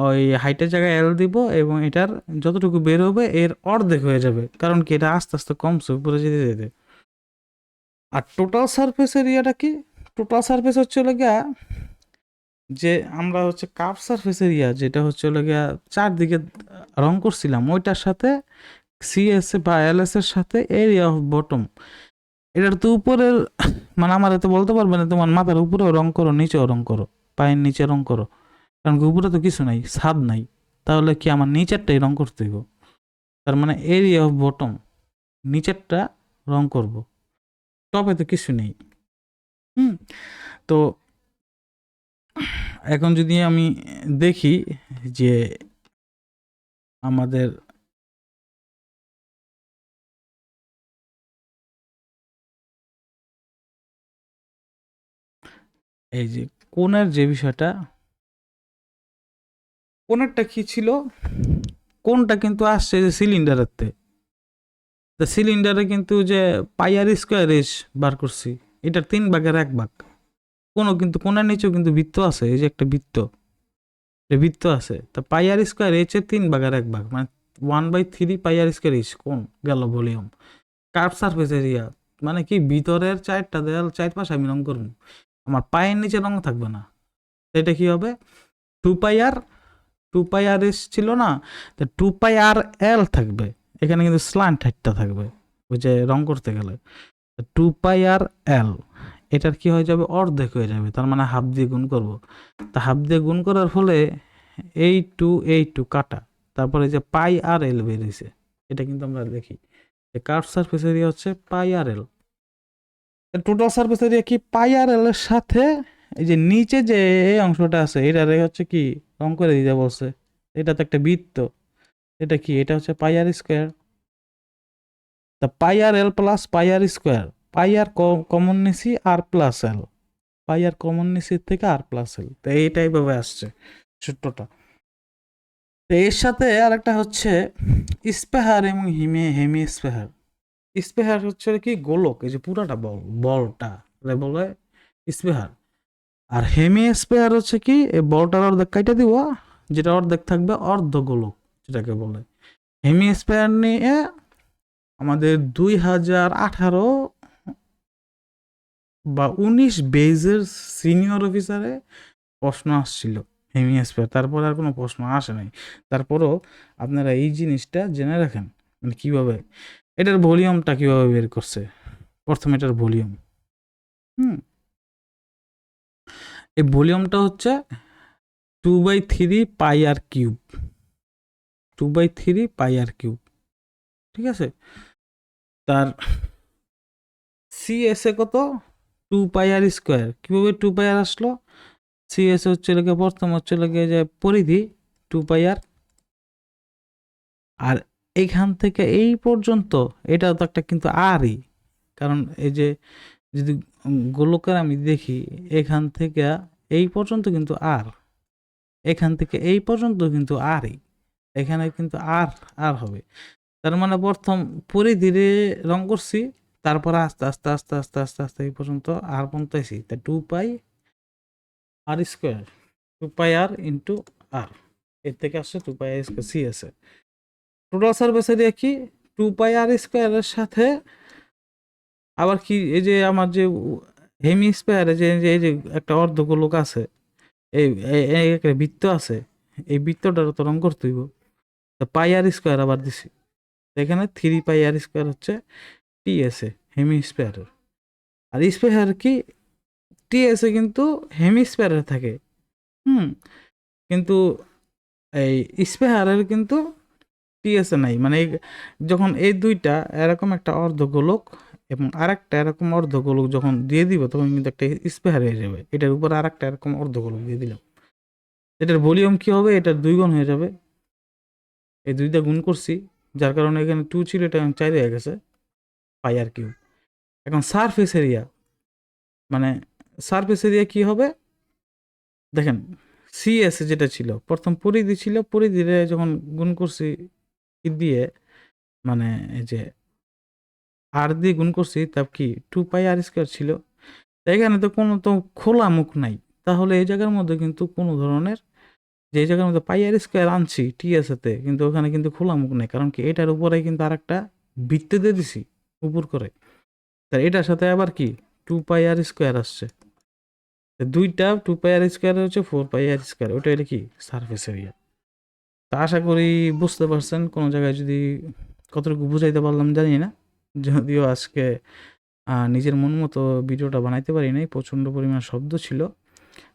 S1: ওই হাইটের জায়গায় এল দিব, এবং এটার যতটুকু বের হবে এর অর্ধেক হয়ে যাবে, কারণ কি এটা আস্তে আস্তে কমছে উপরে যেতে যেতে। আর টোটাল সারফেস এরিয়াটা কি? টোটাল সারফেস হচ্ছে গিয়া যে আমরা হচ্ছে কার্ভ সারফেস এরিয়া যেটা হচ্ছে গিয়া চারদিকে রং করছিলাম, ওইটার সাথে সিএস বা এলএস এর সাথে এরিয়া অফ বটম, এটার তো উপরের মানে আমার এত বলতে পারবে না তোমার মাথার উপরেও রং করো, নিচেও রং করো, পায়ের নিচে রং করো, কারণ কি উপরে তো কিছু নাই, ছাদ নাই। তাহলে কি আমার নিচেরটাই রং করতে হইব, তার মানে এরিয়া অফ বটম, নিচেরটা রং করব, টপে তো কিছু নেই। হুম, তো এখন যদি আমি দেখি যে আমাদের এই যে কোণের যে বিষয়টা, কোণেরটা কি ছিল? কোণটা কিন্তু আসছে যে সিলিন্ডারের তে, তা সিলিন্ডারে কিন্তু যে পাই আর স্কোয়ার এস বার করছি, এটার 3/1 কোনো কিন্তু কোণের নিচেও কিন্তু বৃত্ত আছে, এই যে একটা বৃত্ত, বৃত্ত আছে, তা পাই আর স্কোয়ার এইচ এর 3/1, মানে 1/3 পাই আর স্কোয়ার এইচ কোণ গেল ভলিউম। কার্ভ সারফেস এরিয়া মানে কি? ভিতরের চারটা দেয়াল চারপাশে আমি রং করবো, আমার পায়ের নিচে রং থাকবে না, এটা কি হবে? 2 পাই আর, 2 পাই আর এস ছিল না, তো 2 পাই আর এল থাকবে, এখানে কিন্তু স্ল্যান্ট হাইটটা থাকবে ওই যে রং করতে গেলে। 2 পাই আর এল, এটার কি হয়ে যাবে? অর্ধেক হয়ে যাবে, তার মানে হাফ দিয়ে গুণ করব। তা হাফ দিয়ে গুণ করার ফলে এই টু কাটা, তারপরে যে পাই আর এল বেরিয়েছে, এটা কিন্তু আমরা দেখি যে কার্ভ সারফেস এরিয়া হচ্ছে পাই আর এল। টোটাল সারফেস এরিয়া কি? পাই আর এল এর সাথে এই যে নিচে যে এই অংশটা আছে এটারে হচ্ছে কি রং করে দিতে বলছে, এটা তো একটা বৃত্ত, এটা কি? এটা হচ্ছে পাই আর স্কোয়ার। তা পাই আর এল প্লাস পাই আর স্কোয়ার, পাই আর কমন নিছি আর প্লাস এল, পাই আর কমন নিছি থেকে আর প্লাস এল, তো এইটাই ভাবে আসছে সূত্রটা। তো এর সাথে আর একটা হচ্ছে স্পেহার এবং হেমি স্পেহার। স্পেহার হচ্ছে কি? গোলক, এই যে পুরাটা বলটা বলে স্পেহার। আর হেমি স্পেয়ার হচ্ছে কি? এই বলটার অর্ধেক কাইটা দিব, যেটা অর্ধেক থাকবে অর্ধ গোলক যেটাকে বলে। হেমি স্পেয়ার নিয়ে আমাদের 2018 বা 19 বেজের সিনিয়র অফিসারে প্রশ্ন আসছিল হেমিস্ফিয়ার, তারপরে আর কোনো প্রশ্ন আসে নাই। তারপরও আপনারা এই জিনিসটা জেনে রাখেন, মানে কীভাবে এটার ভলিউমটা কীভাবে বের করছে। প্রথমে এটার ভলিউম, হুম, এই ভলিউমটা হচ্ছে 2/3 পাই আর কিউব, 2/3 পাই আর কিউব, ঠিক আছে। তার সিএস এ কত, 2 পাই আর স্কোয়ার। কীভাবে 2 পাই আর আসলো? সিএস হচ্ছে লেগে প্রথম হচ্ছে লেগে যে পরিধি 2 পাই আর এইখান থেকে এই পর্যন্ত এটা তো একটা কিন্তু আরই, কারণ এই যে যদি গোলকের আমি দেখি এখান থেকে এই পর্যন্ত কিন্তু আর, এখান থেকে এই পর্যন্ত কিন্তু আরই, এখানে কিন্তু আর আর হবে। তার মানে প্রথম পরিধিরে রং করছি, তারপর আস্তে আস্তে আস্তে আস্তে আস্তে আস্তে এই পর্যন্ত আর পর্যন্ত আইছি। তা 2 পাই আর স্কোয়ার, 2 পাই আর ইন্টু আর, এর থেকে আসছে 2 পাই আর স্কোয়ার সি আছে। টোটাল সারফেস এরিয়া কি 2 পাই আর স্কোয়ারের সাথে আবার কি এই যে আমার যে হেমিস্ফিয়ারে যে যে এই যে একটা অর্ধগোলক আছে, এই একটা বৃত্ত আছে, এই বৃত্তটার তো রং করতে হইব। পাই আর স্কোয়ার আবার দিছি, এখানে 3 পাই আর স্কোয়ার হচ্ছে টিএসএ হেমিস্ফিয়ারের। আর স্পেয়ার কি টিএসএ কিন্তু হেমিস্ফিয়ারে থাকে, কিন্তু এই স্পেয়ারের কিন্তু টিএসএ নাই। মানে যখন এই দুইটা এরকম একটা অর্ধগোলক এবং আরেকটা এরকম অর্ধগোলক যখন দিয়ে দিব তখন কিন্তু একটা স্পেয়ার হয়ে যাবে। এটার উপর আরেকটা এরকম অর্ধগোলক দিয়ে দিলাম, এটার ভলিউম কি হবে, এটার 2 গুণ হয়ে যাবে। এই দুইটা গুণ করছি, যার কারণে এখানে 2 ছিল, এটা 4 হয়ে গেছে পাই আর কিউব। এখন সারফেস এরিয়া, মানে সারফেস এরিয়া কি হবে দেখেন, সিএস যেটা ছিল প্রথম পরিধি ছিল, পরিধিরে যখন গুণ করছি দিয়ে, মানে এই যে আর দিয়ে গুণ করছি, তা কি 2 পাই আর স্কোয়ার ছিল। এখানে তো কোনো তো খোলা মুখ নাই, তাহলে এই জায়গার মধ্যে কিন্তু কোনো ধরনের, যে জায়গার মধ্যে পাই আর স্কোয়ার আনছি টিএসএতে, কিন্তু ওখানে কিন্তু খোলা মুখ নাই, কারণ কি এটার উপরে কিন্তু আর একটা বৃত্ত দিয়ে দিছি উপর করে। তার এটার সাথে আবার কি 2 পাই আর স্কোয়ার আসছে, দুইটা 2 পাই আর স্কোয়ার হচ্ছে 4 পাই আর স্কোয়ার, ওটা হলে কি সারফেস এরিয়া। তা আশা করি বুঝতে পারছেন। কোনো জায়গায় যদি কতটুকু বুঝাইতে পারলাম জানি না, যদিও আজকে নিজের মন মতো ভিডিওটা বানাইতে পারি নাই, প্রচণ্ড পরিমাণ শব্দ ছিল।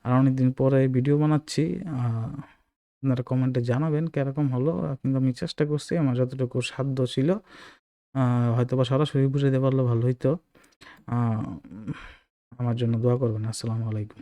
S1: আর অনেকদিন পরে ভিডিও বানাচ্ছি, আপনারা কমেন্টে জানাবেন কীরকম হলো। কিন্তু আমি চেষ্টা করছি আমার যতটুকু সাধ্য ছিল, হয়তো বা সরাসরি বুঝাইতে পারলে ভালো হইতো। আমার জন্য দোয়া করবেন। আসসালামু আলাইকুম।